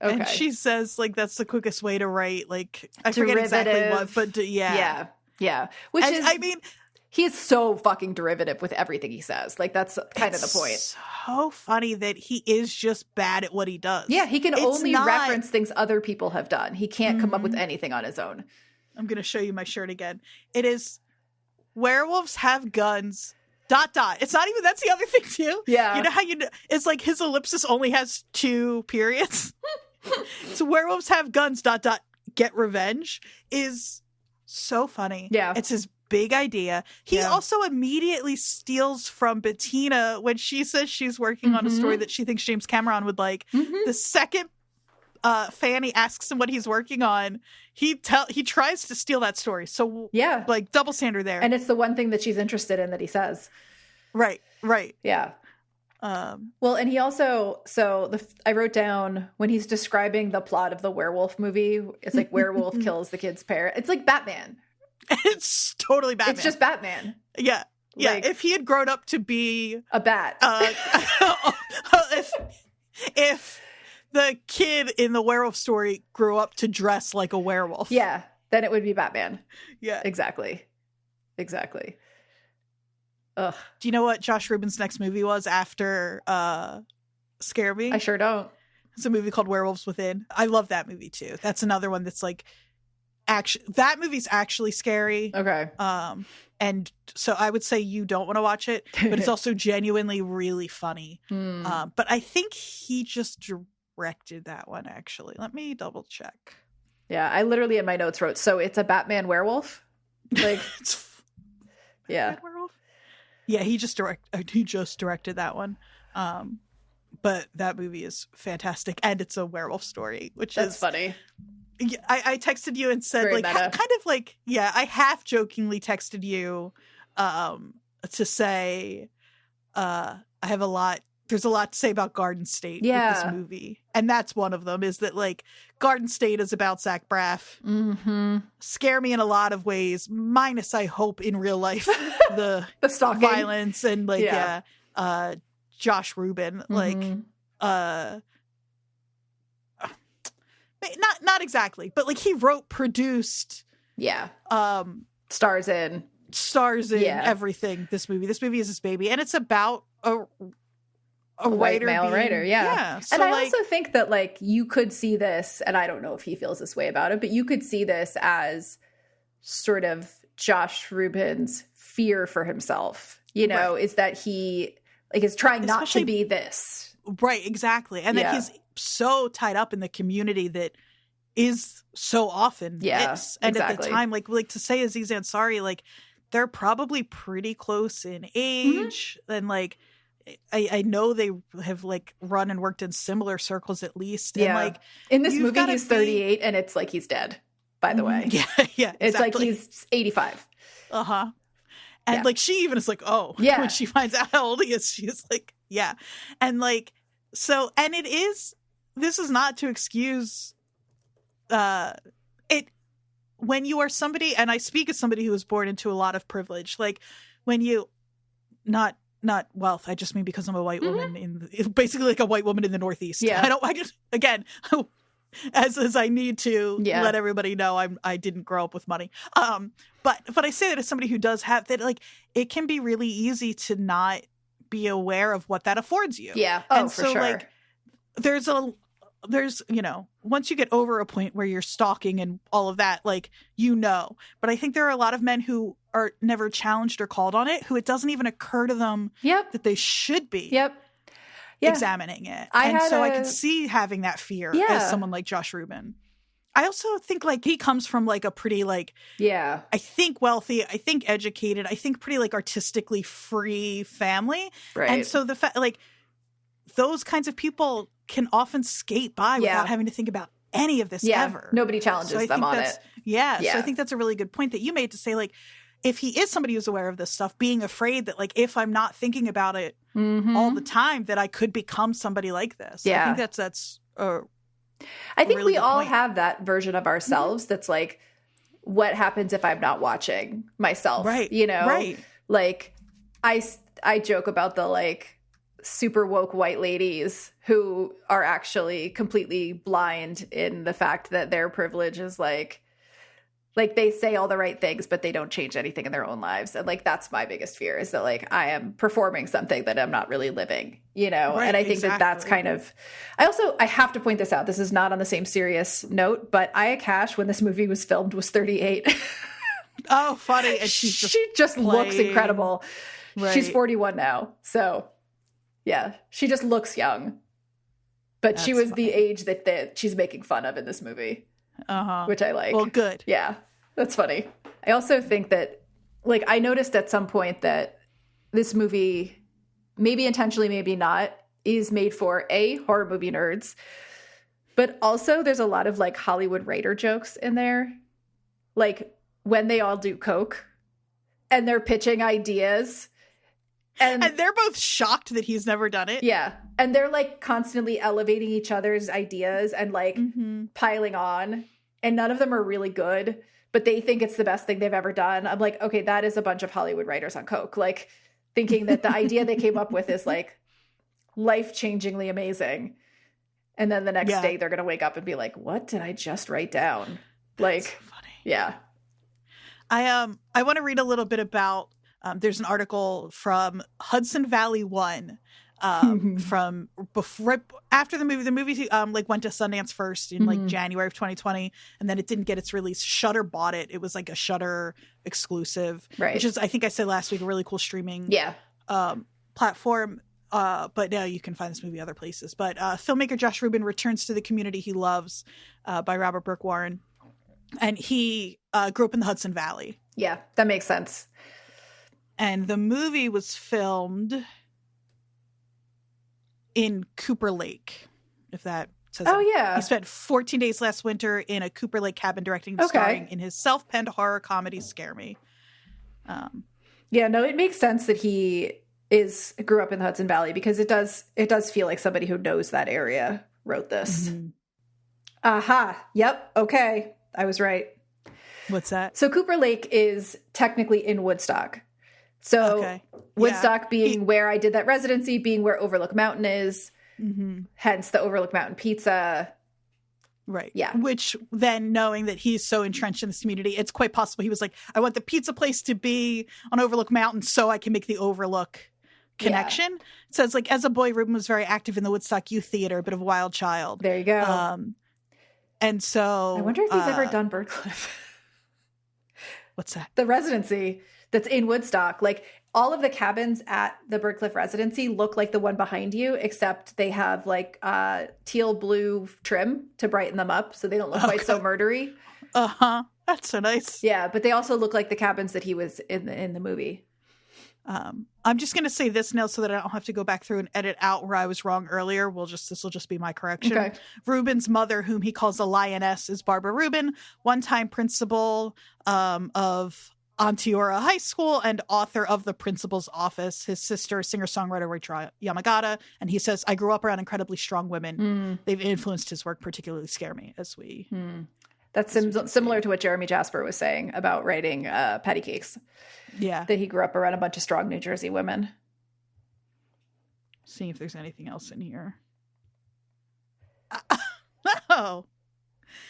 Okay. And she says like, that's the quickest way to write. Like I forget exactly what, but yeah. Which is, I mean, he is so fucking derivative with everything he says. Like, that's kind of the point. So funny that he is just bad at what he does. Yeah, he can only reference things other people have done. He can't come up with anything on his own. I'm going to show you my shirt again. It is werewolves have guns, ... It's not even, that's the other thing too. Yeah. You know how it's like his ellipsis only has 2 periods. So werewolves have guns, ... Get revenge is so funny. Yeah. It's his big idea. He also immediately steals from Bettina when she says she's working on a story that she thinks James Cameron would like. The second Fanny asks him what he's working on, he tries to steal that story. So like double standard there. And it's the one thing that she's interested in that he says. Right. Yeah. Well, and he also, I wrote down when he's describing the plot of the werewolf movie, it's like werewolf kills the kid's parent. It's like Batman. It's totally Batman. It's just Batman. Yeah. Yeah. Like, if he had grown up to be a bat, if the kid in the werewolf story grew up to dress like a werewolf, then it would be Batman. Yeah. Exactly. Ugh. Do you know what Josh Ruben's next movie was after Scare Me? I sure don't. It's a movie called Werewolves Within. I love that movie too. That's another one that's like, that movie's actually scary. Okay. And so I would say you don't want to watch it, but it's also genuinely really funny. But I think he just directed that one, actually. Let me double check. Yeah, I literally in my notes wrote, so it's a Batman werewolf? Like, Batman werewolf? Yeah, he just directed that one. But that movie is fantastic, and it's a werewolf story, That's funny. I texted you and said, like, kind of like, I half jokingly texted you to say, there's a lot to say about Garden State with this movie. And that's one of them, is that, like, Garden State is about Zach Braff. Scare Me in a lot of ways, minus, I hope, in real life, the stalking, violence, and, like, Josh Ruben, like, not exactly, but like he wrote, produced, stars in everything. This movie is his baby, and it's about a white male writer. So, and I also think that like you could see this, and I don't know if he feels this way about it, but you could see this as sort of Josh Ruben's fear for himself. Is that he like is trying not to be this. Right, exactly, and that he's so tied up in the community that is so often this. And at the time, like to say Aziz Ansari, like they're probably pretty close in age. And like, I know they have like run and worked in similar circles at least. Yeah. And like in this movie, he's 38 and it's like he's dead, by the way. Yeah. Yeah. It's like he's 85. Uh-huh. And like she even is like, oh, yeah. when she finds out how old he is, she's like, yeah. And like, so, and this is not to excuse it when you are somebody, and I speak as somebody who was born into a lot of privilege, like when you not wealth, I just mean because I'm a white woman basically like a white woman in the Northeast. Yeah. I just again as I need to let everybody know I didn't grow up with money. But I say that as somebody who does have that, like it can be really easy to not be aware of what that affords you. Yeah. And for so sure. like there's, you know, once you get over a point where you're stalking and all of that, like, you know, but I think there are a lot of men who are never challenged or called on it, who it doesn't even occur to them that they should be examining it. I could see having that fear as someone like Josh Ruben. I also think like he comes from like a pretty like, I think wealthy, I think educated, I think pretty like artistically free family. Right. And so the fact like those kinds of people can often skate by without having to think about any of this ever. Nobody challenges them on it. Yeah. So I think that's a really good point that you made to say like, if he is somebody who's aware of this stuff, being afraid that like, if I'm not thinking about it all the time, that I could become somebody like this. Yeah. I think that's I think really we all point. have that version of ourselves that's like, what happens if I'm not watching myself? Right. You know? Right. Like, I joke about the like super woke white ladies who are actually completely blind in the fact that their privilege is like they say all the right things, but they don't change anything in their own lives. And like, that's my biggest fear, is that like, I am performing something that I'm not really living, you know? Right, and I think that's kind of, I have to point this out. This is not on the same serious note, but Aya Cash, when this movie was filmed, was 38. Oh, funny. And she just looks incredible. Right. She's 41 now. So yeah, she just looks young, but That's she was funny. the age that she's making fun of in this movie, which I like. Well, good. Yeah, that's funny. I also think that, like, I noticed at some point that this movie, maybe intentionally, maybe not, is made for horror movie nerds, but also there's a lot of like Hollywood writer jokes in there, like when they all do coke and they're pitching ideas. And they're both shocked that he's never done it. Yeah. And they're like constantly elevating each other's ideas and like piling on. And none of them are really good, but they think it's the best thing they've ever done. I'm like, okay, that is a bunch of Hollywood writers on coke. Like thinking that the idea they came up with is like life-changingly amazing. And then the next day they're going to wake up and be like, what did I just write down? Like, so funny. Yeah. I want to read a little bit about, there's an article from Hudson Valley One, from before, after the movie like went to Sundance first in like January of 2020, and then it didn't get its release. Shudder bought it. It was like a Shudder exclusive, right? Which is, I think I said last week, a really cool streaming platform. But now you can find this movie other places. But filmmaker Josh Ruben returns to the community he loves, by Robert Burke Warren, and he grew up in the Hudson Valley. Yeah, that makes sense. And the movie was filmed in Cooper Lake, if that says it. Yeah. He spent 14 days last winter in a Cooper Lake cabin directing and starring in his self-penned horror comedy Scare Me. Yeah, no, it makes sense that he grew up in the Hudson Valley, because it does feel like somebody who knows that area wrote this. Aha. Yep. Okay. I was right. What's that? So Cooper Lake is technically in Woodstock. So Woodstock being where I did that residency, being where Overlook Mountain is, hence the Overlook Mountain pizza. Right. Yeah. Which then, knowing that he's so entrenched in this community, it's quite possible he was like, I want the pizza place to be on Overlook Mountain so I can make the Overlook connection. It says, like, as a boy, Ruben was very active in the Woodstock Youth Theater, a bit of a wild child. There you go. And so I wonder if he's ever done Birdcliff. What's that? The residency that's in Woodstock. Like, all of the cabins at the Birdcliff residency look like the one behind you, except they have like teal blue trim to brighten them up so they don't look quite so murdery. That's so nice. Yeah, but they also look like the cabins that he was in the movie. I'm just going to say this now so that I don't have to go back through and edit out where I was wrong earlier. This will just be my correction. Okay. Ruben's mother, whom he calls a lioness, is Barbara Ruben, one-time principal of Onteora High School and author of The Principal's Office. His sister, singer-songwriter Rachel Yamagata, and he says, I grew up around incredibly strong women. They've influenced his work, particularly Scare Me, as we... That's similar to what Jeremy Jasper was saying about writing Patty Cakes. Yeah. That he grew up around a bunch of strong New Jersey women. See if there's anything else in here. Oh.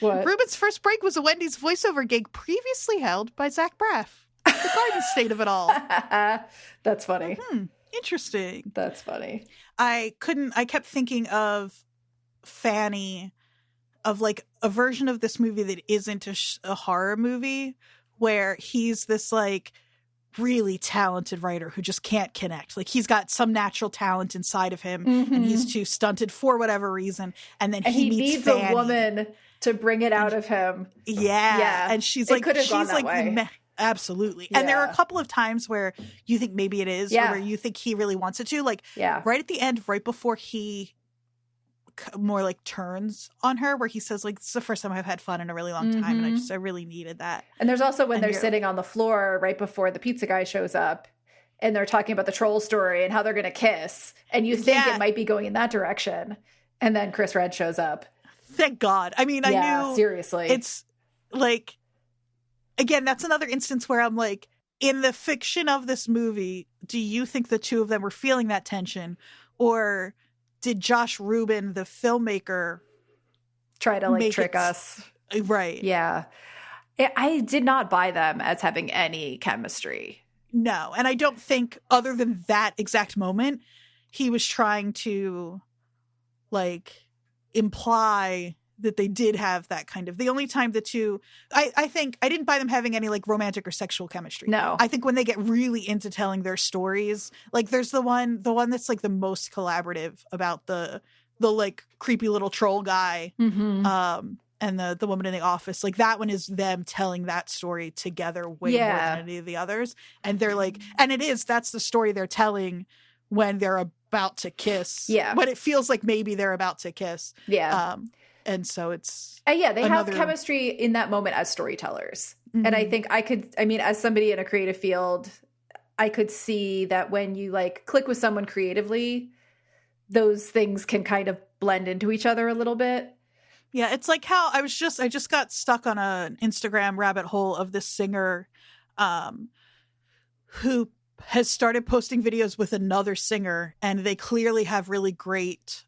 What? Ruben's first break was a Wendy's voiceover gig previously held by Zach Braff. The Garden State of it all. That's funny. Interesting. That's funny. I kept thinking of Fanny, of like a version of this movie that isn't a horror movie, where he's this like really talented writer who just can't connect. Like he's got some natural talent inside of him and he's too stunted for whatever reason. And then he needs Fanny. A woman to bring it out of him. Yeah. And she's like, she's like, absolutely. Yeah. And there are a couple of times where you think maybe it is, or where you think he really wants it to. Like right at the end, right before he more like turns on her, where he says like, it's the first time I've had fun in a really long time, and I really needed that. And there's also when they're sitting on the floor right before the pizza guy shows up, and they're talking about the troll story and how they're gonna kiss, and you think it might be going in that direction, and then Chris Redd shows up. Thank God. I mean, I knew, seriously, it's like, again, that's another instance where I'm like, in the fiction of this movie, do you think the two of them were feeling that tension, or did Josh Ruben, the filmmaker, try to like trick us? Right. Yeah. I did not buy them as having any chemistry. No. And I don't think, other than that exact moment, he was trying to like imply that they did have that kind of, the only time the two, I think I didn't buy them having any like romantic or sexual chemistry. No. I think when they get really into telling their stories, like there's the one that's like the most collaborative about the like creepy little troll guy, and the woman in the office, like that one is them telling that story together way more than any of the others. And they're like, and that's the story they're telling when they're about to kiss. Yeah. When it feels like maybe they're about to kiss. Yeah. And so it's they have chemistry in that moment as storytellers. And I think as somebody in a creative field, I could see that when you like click with someone creatively, those things can kind of blend into each other a little bit. Yeah, it's like how I just got stuck on an Instagram rabbit hole of this singer who has started posting videos with another singer, and they clearly have really great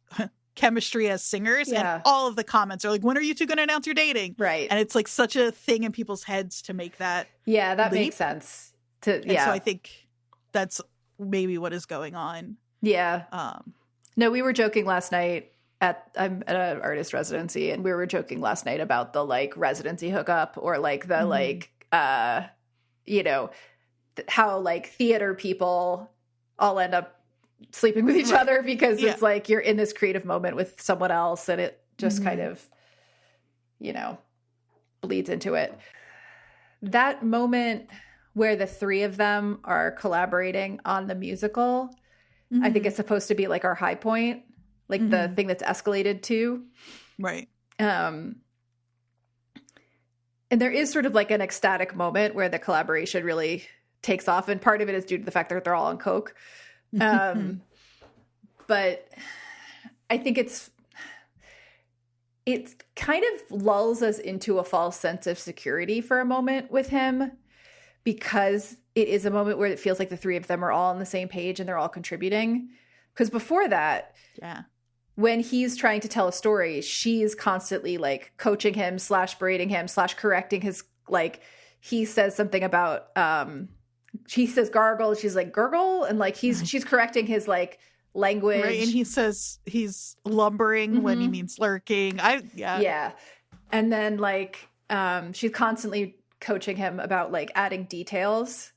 chemistry as singers, and all of the comments are like, when are you two going to announce you're dating? Right. And it's like such a thing in people's heads to make that that leap. Makes sense. So I think that's maybe what is going on. No, we were joking last night I'm at an artist residency, and we were joking last night about the like residency hookup, or like the like how like theater people all end up sleeping with each other because it's like you're in this creative moment with someone else, and it just kind of bleeds into it. That moment where the three of them are collaborating on the musical, I think it's supposed to be like our high point, like the thing that's escalated to. Right. And there is sort of like an ecstatic moment where the collaboration really takes off, and part of it is due to the fact that they're all on coke. But I think it kind of lulls us into a false sense of security for a moment with him, because it is a moment where it feels like the three of them are all on the same page and they're all contributing. Because before that, when he's trying to tell a story, she's constantly like coaching him / berating him / correcting his, like, he says something about, he says gargle, she's like gurgle, and like she's correcting his like language. Right, and he says he's lumbering when he means lurking. And then like she's constantly coaching him about like adding details,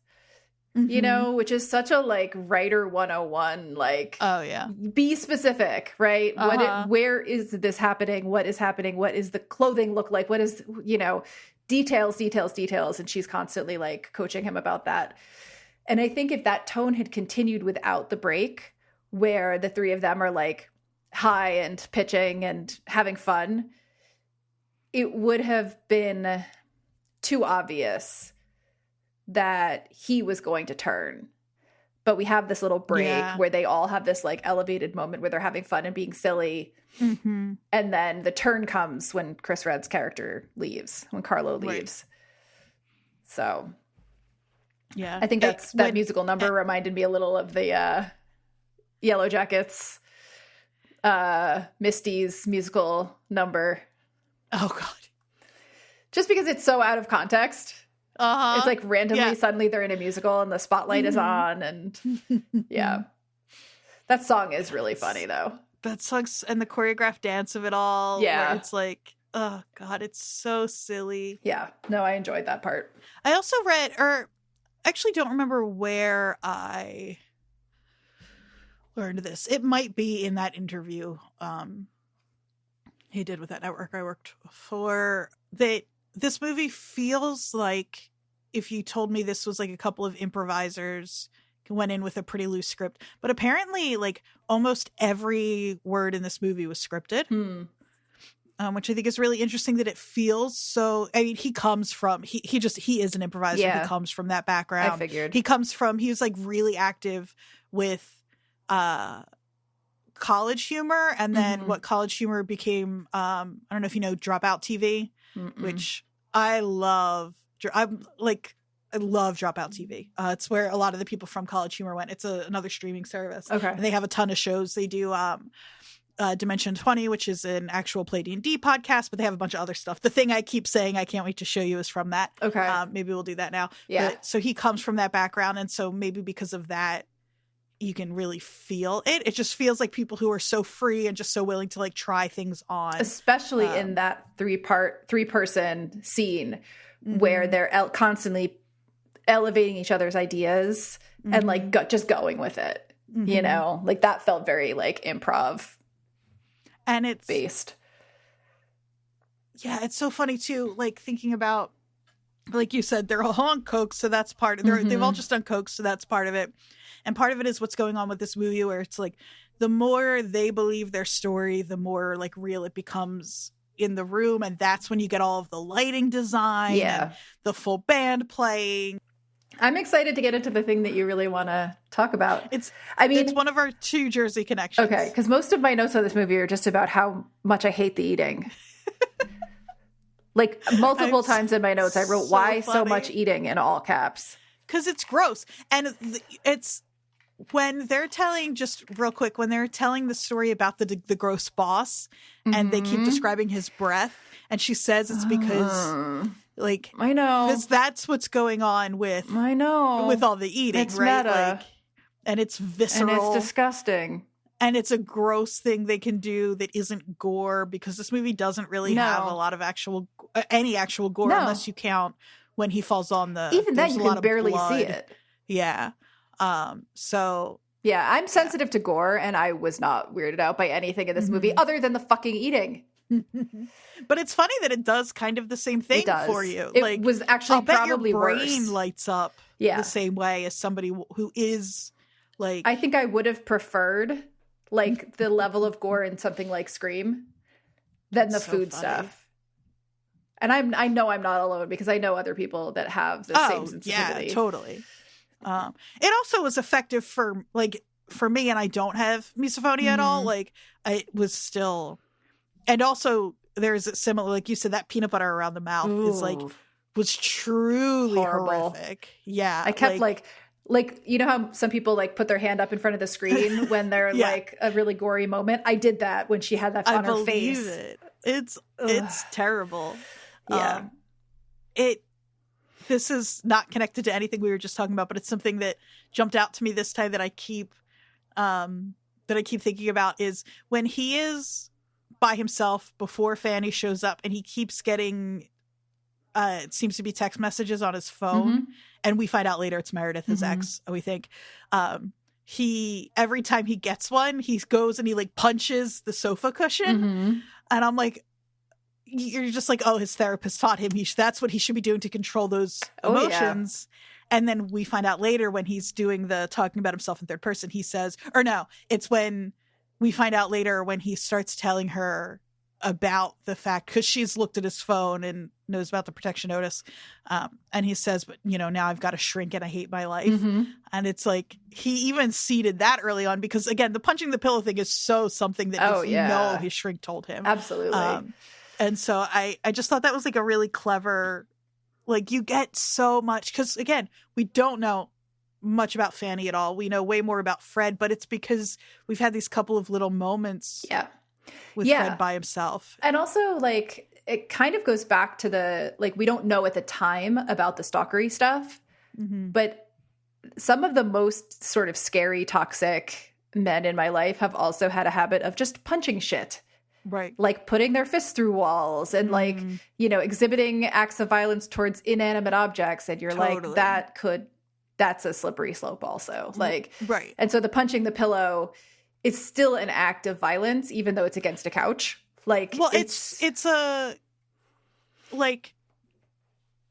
which is such a like writer 101, like, be specific, right? Where is this happening? What is happening? What is the clothing look like? What is, details. And she's constantly like coaching him about that. And I think if that tone had continued without the break, where the three of them are like high and pitching and having fun, it would have been too obvious that he was going to turn. But we have this little break where they all have this like elevated moment where they're having fun and being silly. Mm-hmm. And then the turn comes when Chris Redd's character leaves, when Carlo leaves. Right. So yeah, I think that musical number reminded me a little of the Yellow Jackets, Misty's musical number. Oh God. Just because it's so out of context. Uh-huh. It's like randomly, suddenly they're in a musical and the spotlight is on. And yeah, that song is really funny though. That song's, and the choreographed dance of it all. Yeah. Where it's like, oh God, it's so silly. Yeah. No, I enjoyed that part. I also read, or actually don't remember where I learned this. It might be in that interview he did with that network I worked for, that this movie feels like if you told me this was like a couple of improvisers went in with a pretty loose script, but apparently like almost every word in this movie was scripted, which I think is really interesting, that it feels so, I mean, he comes from, he is an improviser. Yeah. He comes from that background. I figured. He was like really active with college humor, and then what college humor became, I don't know if you know Dropout TV, which I love. I love Dropout TV. It's where a lot of the people from College Humor went. It's another streaming service. Okay. And they have a ton of shows. They do Dimension 20, which is an actual Play D&D podcast, but they have a bunch of other stuff. The thing I keep saying I can't wait to show you is from that. Okay. Maybe we'll do that now. Yeah. So he comes from that background, and so maybe because of that, you can really feel it. It just feels like people who are so free and just so willing to like try things on. Especially in that three-person scene where they're constantly elevating each other's ideas and like just going with it, you know, like that felt very like improv and it's based. Yeah, it's so funny too, like thinking about, like you said, they're all on coke, so that's part of they've all just done coke, so that's part of it. And part of it is what's going on with this movie, where it's like the more they believe their story, the more like real it becomes in the room, and that's when you get all of the lighting design and the full band playing. I'm excited to get into the thing that you really want to talk about. It's one of our two Jersey connections. Okay, because most of my notes on this movie are just about how much I hate the eating. Like multiple times in my notes, I wrote, "Why so much eating?" in all caps. Because it's gross, and it's when they're telling, just real quick, when they're telling the story about the gross boss, and they keep describing his breath, and she says it's because like I know that's what's going on with with all the eating, it's right? Meta. Like, and it's visceral, and it's disgusting, and it's a gross thing they can do that isn't gore, because this movie doesn't really have a lot of any actual gore unless you count when he falls on the. Even then, you can barely see it. Yeah. So yeah, I'm sensitive to gore, and I was not weirded out by anything in this movie other than the fucking eating. But it's funny that it does kind of the same thing for you. It like, was actually probably your brain worse. Lights up the same way as somebody who is like. I think I would have preferred like the level of gore in something like Scream than the food stuff. And I know I'm not alone, because I know other people that have the same sensitivity. Yeah, totally. It also was effective for me, and I don't have misophonia at all. Like, it was still, and also there's a similar, like you said, that peanut butter around the mouth is like was truly horrific. Yeah, I kept like you know how some people like put their hand up in front of the screen when they're like a really gory moment. I did that when she had that on her face. It's terrible. Yeah. This is not connected to anything we were just talking about, but it's something that jumped out to me this time that I keep thinking about, is when he is by himself before Fanny shows up, and he keeps getting it seems to be text messages on his phone, and we find out later it's Meredith, his ex, we think. He, every time he gets one, he goes and he like punches the sofa cushion, and I'm like, you're just like, oh, his therapist taught him that's what he should be doing to control those emotions. Yeah. And then we find out later when he's doing the talking about himself in third person, he says, or no, it's when we find out later when he starts telling her about the fact, because she's looked at his phone and knows about the protection notice. And he says, but now I've got to shrink and I hate my life. Mm-hmm. And it's like, he even seeded that early on because again, the punching the pillow thing is so something that his shrink told him. Absolutely. And so I just thought that was like a really clever, like you get so much, because again, we don't know much about Fanny at all. We know way more about Fred, but it's because we've had these couple of little moments with Fred by himself. And also like it kind of goes back to the, like, we don't know at the time about the stalkery stuff, but some of the most sort of scary, toxic men in my life have also had a habit of just punching shit. Right. Like putting their fists through walls and like, exhibiting acts of violence towards inanimate objects. And you're like, that's a slippery slope also. Like, right. And so the punching the pillow is still an act of violence, even though it's against a couch. Like, well, it's a, like,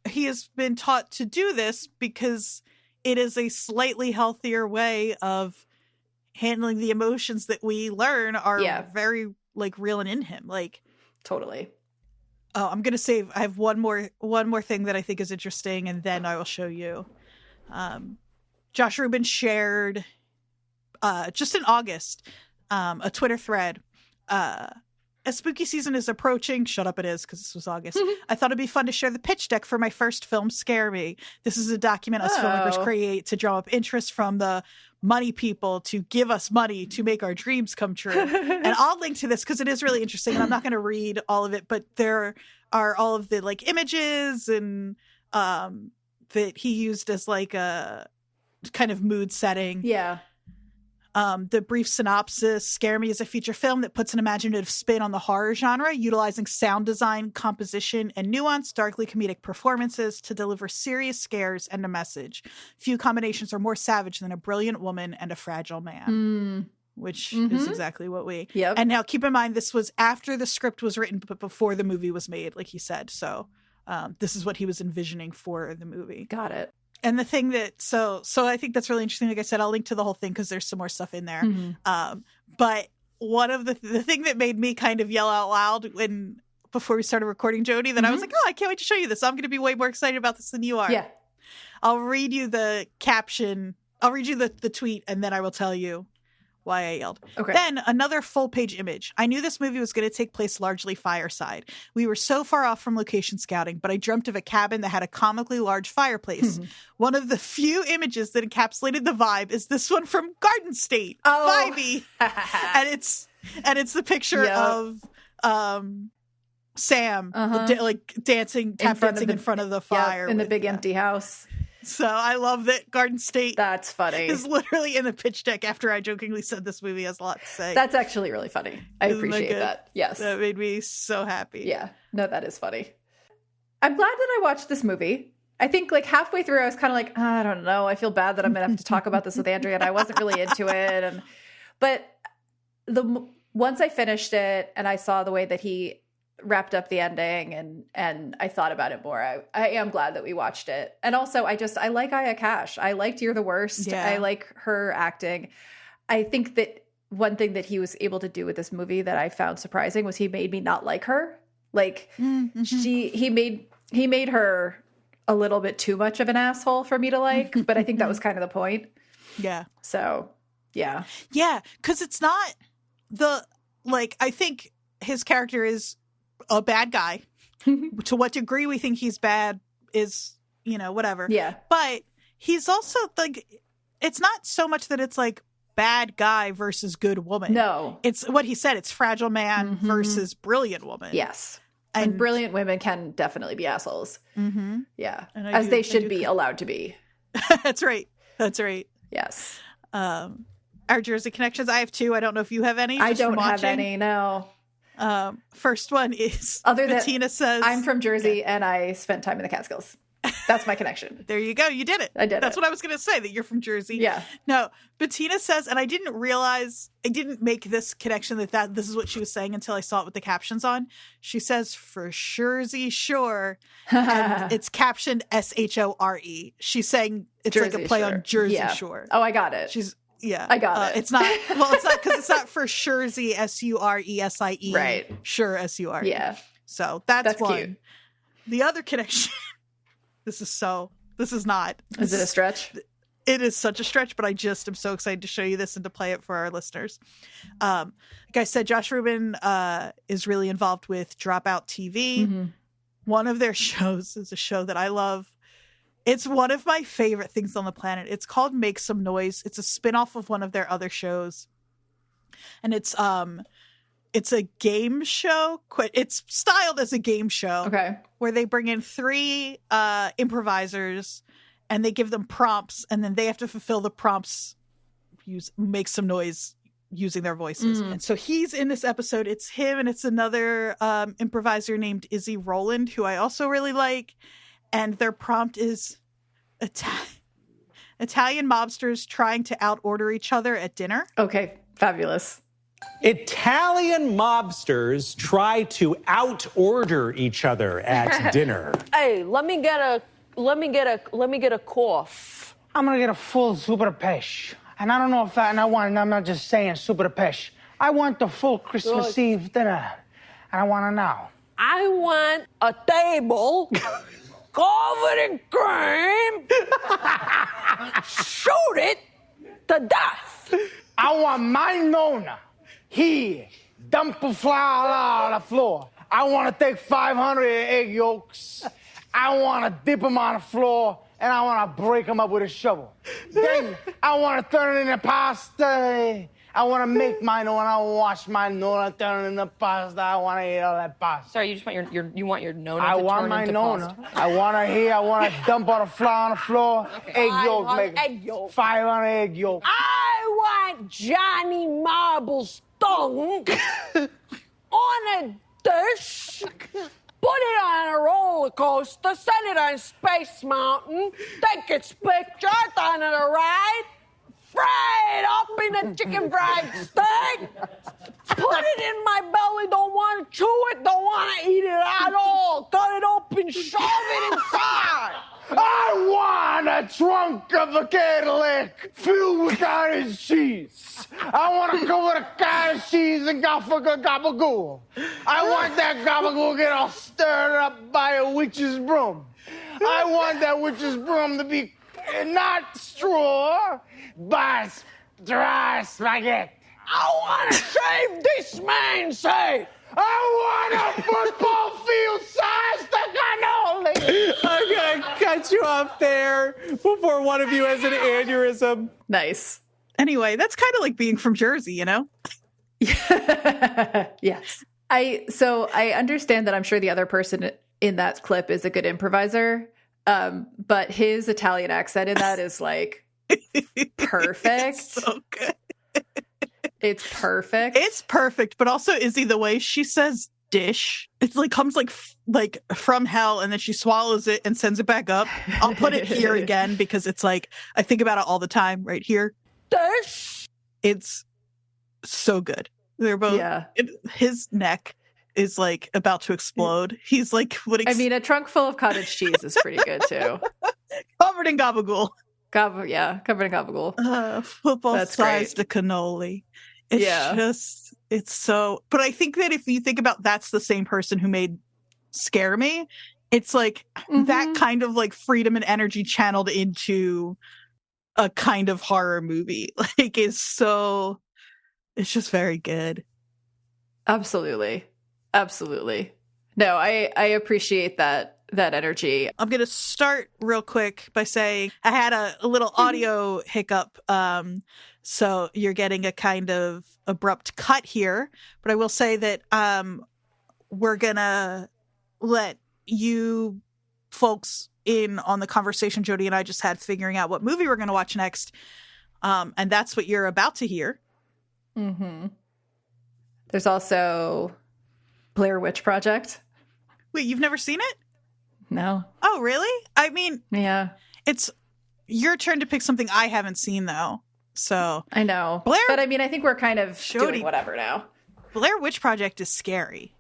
he has been taught to do this because it is a slightly healthier way of handling the emotions that we learn are very like real and in him. Like, totally. Oh, I'm going to save. I have one more thing that I think is interesting, and then I will show you. Josh Ruben shared just in August a Twitter thread. As spooky season is approaching, shut up, it is, because this was August. I thought it'd be fun to share the pitch deck for my first film, Scare Me. This is a document us filmmakers create to drum up interest from the money people to give us money to make our dreams come true. And I'll link to this because it is really interesting. And I'm not going to read all of it, but there are all of the like images and that he used as like a kind of mood setting. Yeah. The brief synopsis: Scare Me is a feature film that puts an imaginative spin on the horror genre, utilizing sound design, composition, and nuanced, darkly comedic performances to deliver serious scares and a message. Few combinations are more savage than a brilliant woman and a fragile man. Which is exactly what we... Yep. And now keep in mind, this was after the script was written, but before the movie was made, like he said. So this is what he was envisioning for the movie. Got it. And the thing that, so I think that's really interesting. Like I said, I'll link to the whole thing because there's some more stuff in there. But one of the thing that made me kind of yell out loud before we started recording, Jodie, that I was like, oh, I can't wait to show you this. I'm going to be way more excited about this than you are. Yeah. I'll read you the caption. I'll read you the tweet, and then I will tell you why I yelled. Okay. Then another full page image. I knew this movie was going to take place largely fireside. We were so far off from location scouting, but I dreamt of a cabin that had a comically large fireplace. One of the few images that encapsulated the vibe is this one from Garden State. Vibey. and it's the picture of Sam like dancing, tap dancing in front of the fire. In the big empty house. So I love that Garden State. That's funny. Is literally in the pitch deck after I jokingly said this movie has a lot to say. That's actually really funny. I appreciate that. Yes. That made me so happy. Yeah. No, that is funny. I'm glad that I watched this movie. I think like halfway through I was kind of like, I don't know. I feel bad that I'm going to have to talk about this with Andrea, and I wasn't really into it. But once I finished it and I saw the way that he wrapped up the ending and I thought about it more, I am glad that we watched it. And also I like Aya Cash. I liked You're the Worst. Yeah. I like her acting. I think that one thing that he was able to do with this movie that I found surprising was he made me not like her. Like he made her a little bit too much of an asshole for me to like, but I think that was kind of the point. Yeah. So, yeah. Yeah, cuz it's not I think his character is a bad guy. To what degree we think he's bad is, whatever. Yeah. But he's also like, it's not so much that it's like bad guy versus good woman. No. It's what he said. It's fragile man versus brilliant woman. Yes. And brilliant women can definitely be assholes. Yeah. As they should be allowed to be. That's right. That's right. Yes. Our Jersey connections. I have two. I don't know if you have any. I don't have any. No. First one is other than Bettina says I'm from Jersey and I spent time in the Catskills. That's my connection. There you go. You did it. I did That's what I was going to say, that you're from Jersey. Yeah. No, Bettina says, and I didn't make this connection that this is what she was saying until I saw it with the captions on. She says, for Jersey Shore, and it's captioned Shore. She's saying it's Jersey like a play Shore. on Jersey Yeah. Shore. Oh, I got it. I got it. It's not, because it's not for Jersey, Suresie. Right. Sure, Sure. Yeah. So that's one. Cute. The other connection, this is not. Is it a stretch? It is such a stretch, but I just am so excited to show you this and to play it for our listeners. Like I said, Josh Ruben is really involved with Dropout TV. Mm-hmm. One of their shows is a show that I love. It's one of my favorite things on the planet. It's called Make Some Noise. It's a spinoff of one of their other shows. And it's a game show. It's styled as a game show. Okay. Where they bring in 3 improvisers and they give them prompts, and then they have to fulfill the prompts, make some noise using their voices. And so he's in this episode. It's him and it's another improviser named Izzy Rowland, who I also really like. And their prompt is Italian mobsters trying to out-order each other at dinner. Okay, fabulous. Italian mobsters try to out-order each other at dinner. Hey, let me get a course. I'm gonna get a full super pesce. And I don't know if I'm not just saying super pesce. I want the full Christmas Eve dinner. And I want to know. I want a table covered in cream. Shoot it to death. I want my nonna here, dump the flour on the floor. I want to take 500 egg yolks. I want to dip them on the floor, and I want to break them up with a shovel. Then I want to turn it into pasta. I want to make my nonna, I wash my nonna, turn it into pasta. I want to eat all that pasta. Sorry, you just want your nonna I to want turn my into nonna. pasta. I want to dump all the flour on the floor. Okay. Egg yolk, 500 make egg yolk. 500 egg yolk. I want Johnny Marble's tongue on a dish. Put it on a roller coaster, send it on Space Mountain, take its picture, turn it around, fry it up in a chicken fried steak, put it in my belly, don't want to chew it, don't want to eat it at all, cut it open, shove it inside. I want a trunk of a Cadillac filled with cottage cheese. I want to cover the cottage cheese and gabagool. I want that gabagool get all stirred up by a witch's broom. I want that witch's broom to be not straw, but dry spaghetti. I want to shave this man's head. I want a football field-sized cannoli. I'm gonna cut you off there before one of you has an aneurysm. Nice. Anyway, that's kind of like being from Jersey, you know? Yes. I understand that I'm sure the other person in that clip is a good improviser, but his Italian accent in that is like perfect. It's so good. It's perfect. It's perfect, but also Izzy, the way she says dish, it's like comes like from hell, and then she swallows it and sends it back up. I'll put it here again because it's like I think about it all the time right here. Dish. It's so good. They're both his neck is like about to explode. He's like I mean, a trunk full of cottage cheese is pretty good too. Covered in gabagool. Covered in gabagool. Football sized a cannoli. It's so, but I think that if you think about that's the same person who made Scare Me, it's like that kind of like freedom and energy channeled into a kind of horror movie. Like it's just very good. Absolutely. No, I appreciate that energy. I'm going to start real quick by saying I had a little audio hiccup. So you're getting a kind of abrupt cut here, but I will say that we're going to let you folks in on the conversation Jodie and I just had figuring out what movie we're going to watch next. And that's what you're about to hear. Mm-hmm. There's also Blair Witch Project. Wait, you've never seen it? No. Oh, really? I mean, Yeah. it's your turn to pick something I haven't seen, though. So I know. Blair- but I mean, I think we're kind of Jodie- doing whatever now. Blair Witch Project is scary.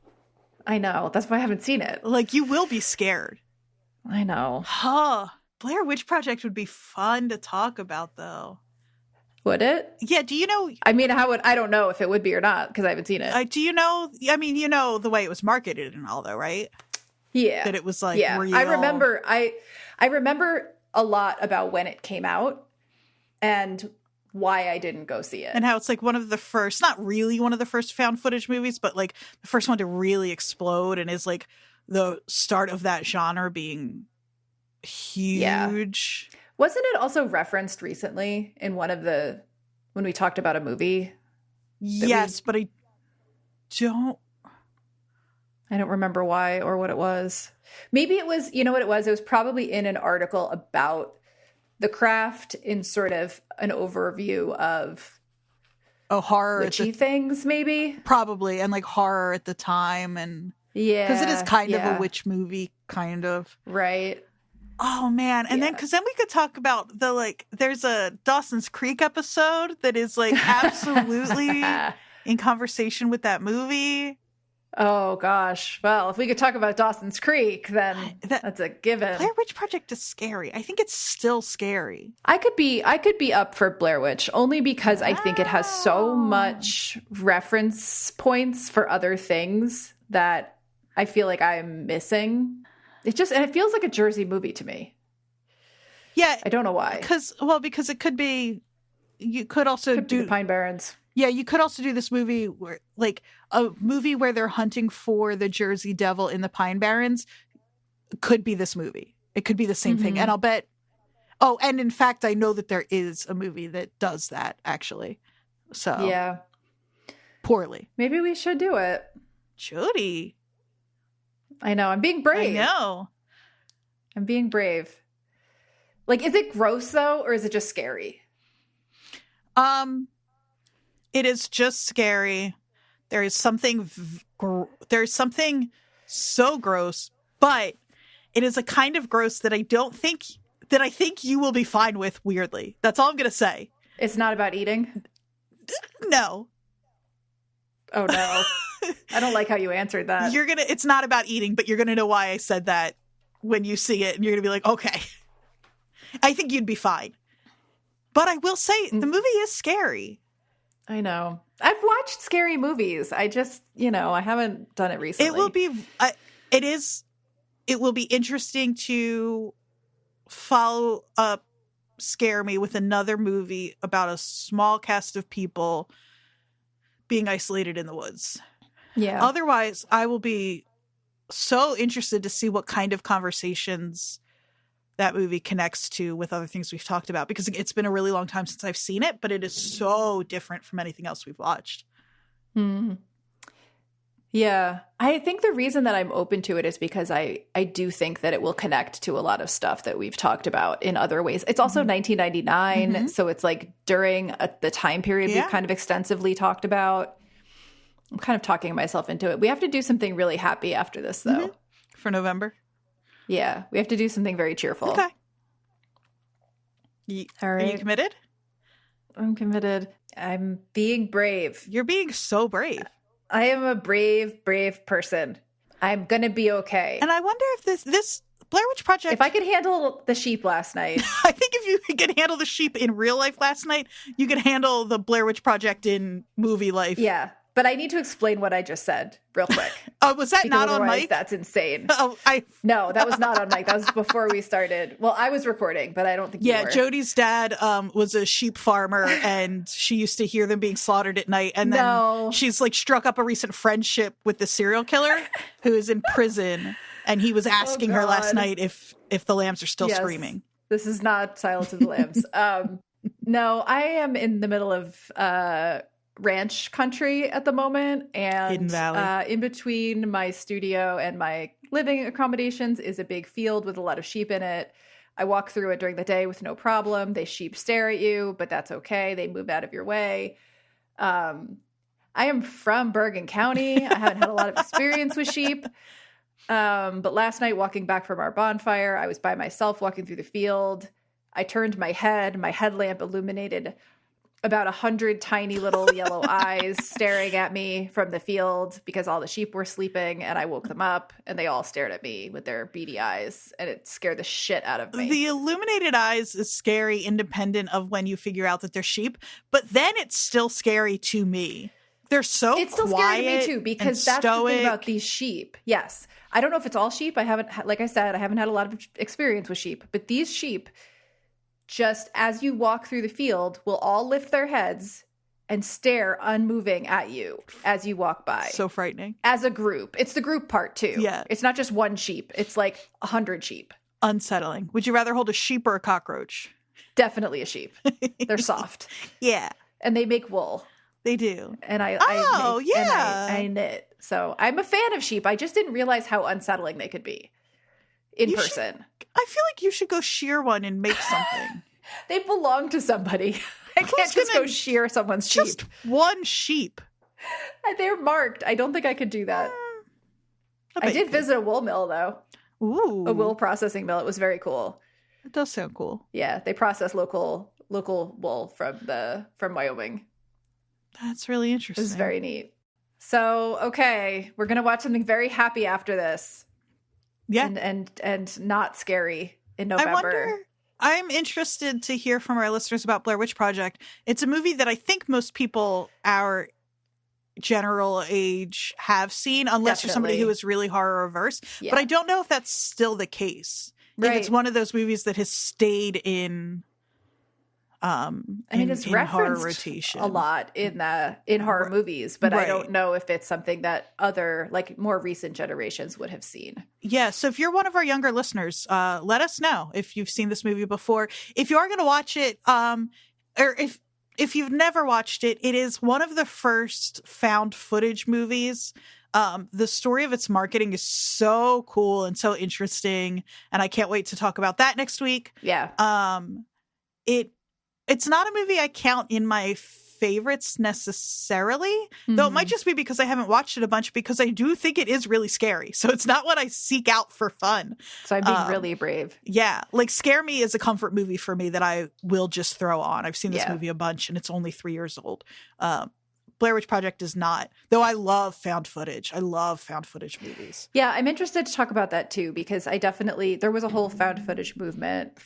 I know. That's why I haven't seen it. Like, you will be scared. I know. Huh. Blair Witch Project would be fun to talk about, though. Would it? Yeah, do you know... I mean, I don't know if it would be or not because I haven't seen it. do you know... I mean, you know the way it was marketed and all, though, right? Yeah. That it was, like, yeah. real. I remember a lot about when it came out and why I didn't go see it. And how it's, like, one of the first... Not really one of the first found footage movies, but, like, the first one to really explode and is, like, the start of that genre being huge. Yeah. Wasn't it also referenced recently in when we talked about a movie? Yes, but I don't remember why or what it was. Maybe it was, you know what it was? It was probably in an article about the craft in sort of an overview of horror witchy things, maybe? Probably, and like horror at the time, and yeah. Because it is kind of a witch movie, kind of. Right. Oh, man. And then we could talk about there's a Dawson's Creek episode that is like absolutely in conversation with that movie. Oh, gosh. Well, if we could talk about Dawson's Creek, then that's a given. Blair Witch Project is scary. I think it's still scary. I could be up for Blair Witch only because I think it has so much reference points for other things that I feel like I'm missing. And it feels like a Jersey movie to me. Yeah. I don't know why. Because it could be, you could also do the Pine Barrens. Yeah, you could also do this movie where, like, a movie where they're hunting for the Jersey Devil in the Pine Barrens could be this movie. It could be the same thing. And I'll bet, and in fact, I know that there is a movie that does that, actually. So. Yeah. Poorly. Maybe we should do it. Jodie. I know. I'm being brave. I know. I'm being brave. Like, is it gross, though, or is it just scary? It is just scary. There is something so gross, but it is a kind of gross that I think you will be fine with, weirdly. That's all I'm going to say. It's not about eating? No. Oh, no. I don't like how you answered that. It's not about eating, but you're going to know why I said that when you see it, and you're going to be like, okay. I think you'd be fine. But I will say, the movie is scary. I know. I've watched scary movies. I just, I haven't done it recently. It will be interesting to follow up Scare Me with another movie about a small cast of people being isolated in the woods. Yeah. Otherwise, I will be so interested to see what kind of conversations that movie connects to with other things we've talked about, because it's been a really long time since I've seen it, but it is so different from anything else we've watched. Yeah. I think the reason that I'm open to it is because I do think that it will connect to a lot of stuff that we've talked about in other ways. It's also 1999, so it's like during the time period we've kind of extensively talked about. I'm kind of talking myself into it. We have to do something really happy after this, though. For November? Yeah, we have to do something very cheerful. Okay. All right. Are you committed? I'm committed. I'm being brave. You're being so brave. I am a brave, brave person. I'm going to be okay. And I wonder if this Blair Witch Project... If I could handle the sheep last night. I think if you could handle the sheep in real life last night, you could handle the Blair Witch Project in movie life. Yeah. But I need to explain what I just said real quick. Was that not on mic? That's insane. No, that was not on mic. That was before we started. Well, I was recording, but I don't think you were. Jodie's dad was a sheep farmer, and she used to hear them being slaughtered at night. And then she's like struck up a recent friendship with the serial killer who is in prison, and he was asking her last night if the lambs are still screaming. This is not Silence of the Lambs. No, I am in the middle of ranch country at the moment, and Hidden Valley. In between my studio and my living accommodations is a big field with a lot of sheep in it. I walk through it during the day with no problem. They sheep stare at you, but that's okay. They move out of your way. I am from Bergen County. I haven't had a lot of experience with sheep, But last night, walking back from our bonfire, I was by myself walking through the field. I turned my headlamp illuminated about 100 tiny little yellow eyes staring at me from the field because all the sheep were sleeping, and I woke them up and they all stared at me with their beady eyes, and it scared the shit out of me. The illuminated eyes is scary independent of when you figure out that they're sheep, but then it's still scary to me. They're so It's still quiet scary to me too, because that's the thing about these sheep. Yes. I don't know if it's all sheep. Like I said, I haven't had a lot of experience with sheep, but these sheep, just as you walk through the field, will all lift their heads and stare unmoving at you as you walk by. So frightening. As a group. It's the group part too. Yeah. It's not just one sheep. It's like 100 sheep. Unsettling. Would you rather hold a sheep or a cockroach? Definitely a sheep. They're soft. Yeah. And they make wool. They do. And I knit. So I'm a fan of sheep. I just didn't realize how unsettling they could be in person. I feel like you should go shear one and make something. They belong to somebody. I can't just go shear someone's sheep. Just one sheep. They're marked. I don't think I could do that. I did visit a wool mill, though. Ooh. A wool processing mill. It was very cool. It does sound cool. Yeah, they process local wool from Wyoming. That's really interesting. It was very neat. So, okay, we're going to watch something very happy after this. Yeah. And not scary in November. I'm interested to hear from our listeners about Blair Witch Project. It's a movie that I think most people our general age have seen, unless you're somebody who is really horror averse. Yeah. But I don't know if that's still the case. Right. If it's one of those movies that has stayed in it's referenced horror rotation a lot in horror movies, but I don't know if it's something that other, like, more recent generations would have seen. Yeah, so if you're one of our younger listeners, let us know if you've seen this movie before. If you are going to watch it, or if you've never watched it, it is one of the first found footage movies. The story of its marketing is so cool and so interesting, and I can't wait to talk about that next week. Yeah. It's not a movie I count in my favorites necessarily, though it might just be because I haven't watched it a bunch, because I do think it is really scary. So it's not what I seek out for fun. So I'm being really brave. Yeah. Like, Scare Me is a comfort movie for me that I will just throw on. I've seen this movie a bunch, and it's only 3 years old. Blair Witch Project is not, though I love found footage. I love found footage movies. Yeah, I'm interested to talk about that too, because there was a whole found footage movement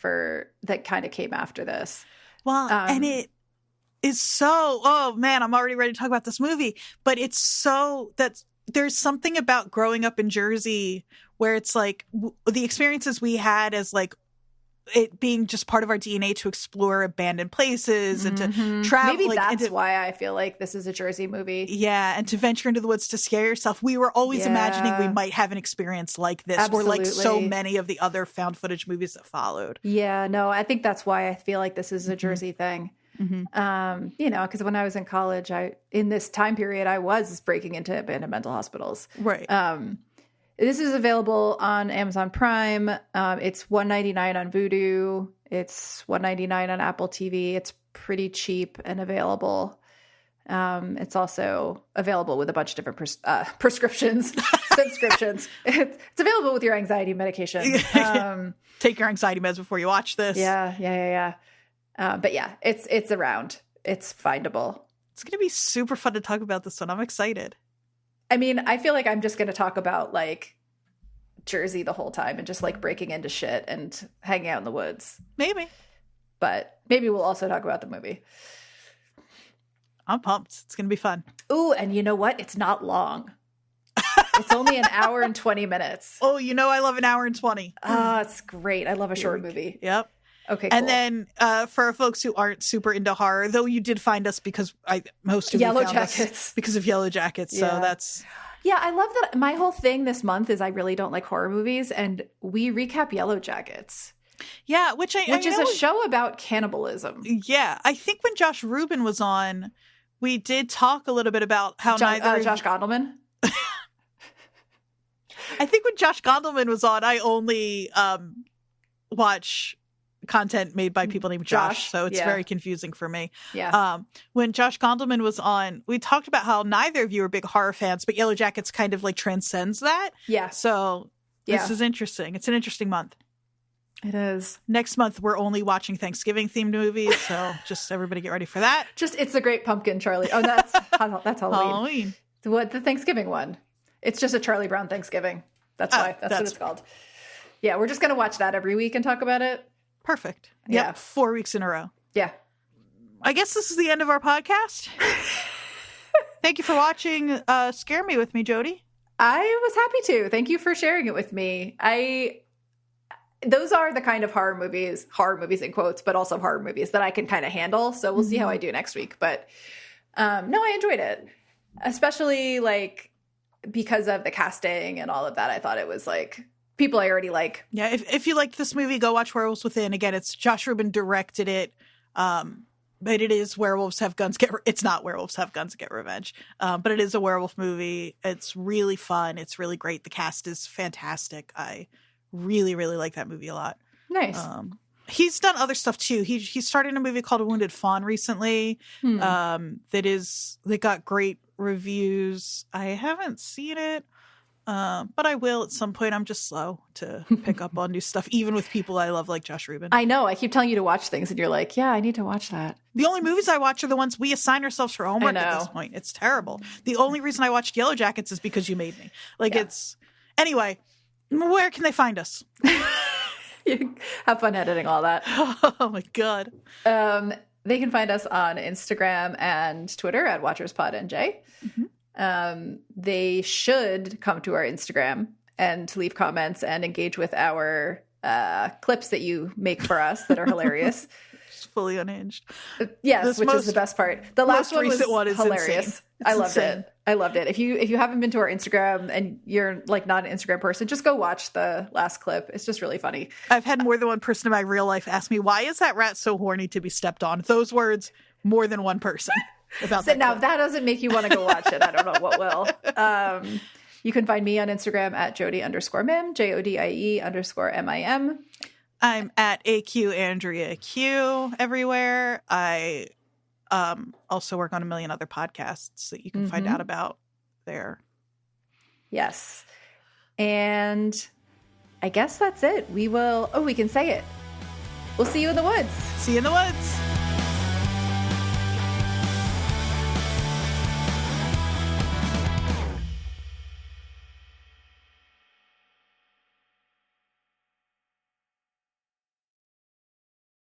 that kind of came after this. Well, and it is so, oh man, I'm already ready to talk about this movie, but it's so that there's something about growing up in Jersey where it's like the experiences we had as, like, it being just part of our DNA to explore abandoned places and to travel. Maybe that's why I feel like this is a Jersey movie. Yeah, and to venture into the woods to scare yourself. We were always imagining we might have an experience like this, or like so many of the other found footage movies that followed. Yeah, no, I think that's why I feel like this is a Jersey thing. Because when I was in college, in this time period, I was breaking into abandoned mental hospitals. Right. This is available on Amazon Prime. It's $1.99 on Vudu. It's $1.99 on Apple TV. It's pretty cheap and available. It's also available with a bunch of different prescriptions, subscriptions. It's available with your anxiety medication. Take your anxiety meds before you watch this. Yeah. But yeah, it's around. It's findable. It's going to be super fun to talk about this one. I'm excited. I mean, I feel like I'm just going to talk about, like, Jersey the whole time and just, like, breaking into shit and hanging out in the woods. Maybe. But maybe we'll also talk about the movie. I'm pumped. It's going to be fun. Ooh, and you know what? It's not long. It's only an hour and 20 minutes. Oh, I love an hour and 20. Oh, it's great. I love a short movie. Yep. Okay, cool. And then for folks who aren't super into horror, though you did find us because most of Yellow you found Jackets. us because of Yellow Jackets. Yeah. So that's... Yeah, I love that. My whole thing this month is I really don't like horror movies, and we recap Yellow Jackets. Yeah, which is a show about cannibalism. Yeah, I think when Josh Ruben was on, we did talk a little bit about how Josh Gondelman? I think when Josh Gondelman was on, I only watch content made by people named Josh, so it's yeah. very confusing for me. Yeah. When Josh Gondelman was on, we talked about how neither of you are big horror fans, but Yellow Jackets kind of like transcends that. Yeah. So this is interesting. It's an interesting month. It is. Next month, we're only watching Thanksgiving themed movies, so just everybody get ready for that. Just It's a Great Pumpkin, Charlie. Oh, that's Halloween. Halloween. What, the Thanksgiving one? It's just a Charlie Brown Thanksgiving. That's why. That's what it's called. Yeah, we're just going to watch that every week and talk about it. Perfect. Yeah. Yep, 4 weeks in a row. Yeah. I guess this is the end of our podcast. Thank you for watching Scare Me with me, Jodie. I was happy to. Thank you for sharing it with me. Those are the kind of horror movies in quotes, but also horror movies that I can kind of handle. So we'll see how I do next week. But no, I enjoyed it, especially like because of the casting and all of that. I thought it was like people I already like. Yeah, if you liked this movie, go watch Werewolves Within. Again, it's Josh Ruben directed it, but it is Werewolves Have Guns. It's not Werewolves Have Guns Get Revenge, but it is a werewolf movie. It's really fun. It's really great. The cast is fantastic. I really, really like that movie a lot. Nice. He's done other stuff too. He started a movie called A Wounded Fawn recently. That got great reviews. I haven't seen it. But I will at some point. I'm just slow to pick up on new stuff, even with people I love like Josh Ruben. I know. I keep telling you to watch things and you're like, yeah, I need to watch that. The only movies I watch are the ones we assign ourselves for homework at this point. It's terrible. The only reason I watched Yellow Jackets is because you made me. Anyway, where can they find us? You have fun editing all that. Oh my God. They can find us on Instagram and Twitter at WatchersPodNJ. They should come to our Instagram and leave comments and engage with our clips that you make for us that are hilarious. Just fully unhinged. Yes, which is the best part. The last one was one is hilarious. I loved it. I loved it. If you haven't been to our Instagram and you're like not an Instagram person, just go watch the last clip. It's just really funny. I've had more than one person in my real life ask me, why is that rat so horny to be stepped on? Those words, more than one person. About so now, if that doesn't make you want to go watch it, I don't know what will. You can find me on Instagram at Jodie_Mim, JODIE_MIM. I'm at AQ Andrea Q everywhere. I also work on a million other podcasts that you can find out about there. Yes. And I guess that's it. We can say it. We'll see you in the woods. See you in the woods.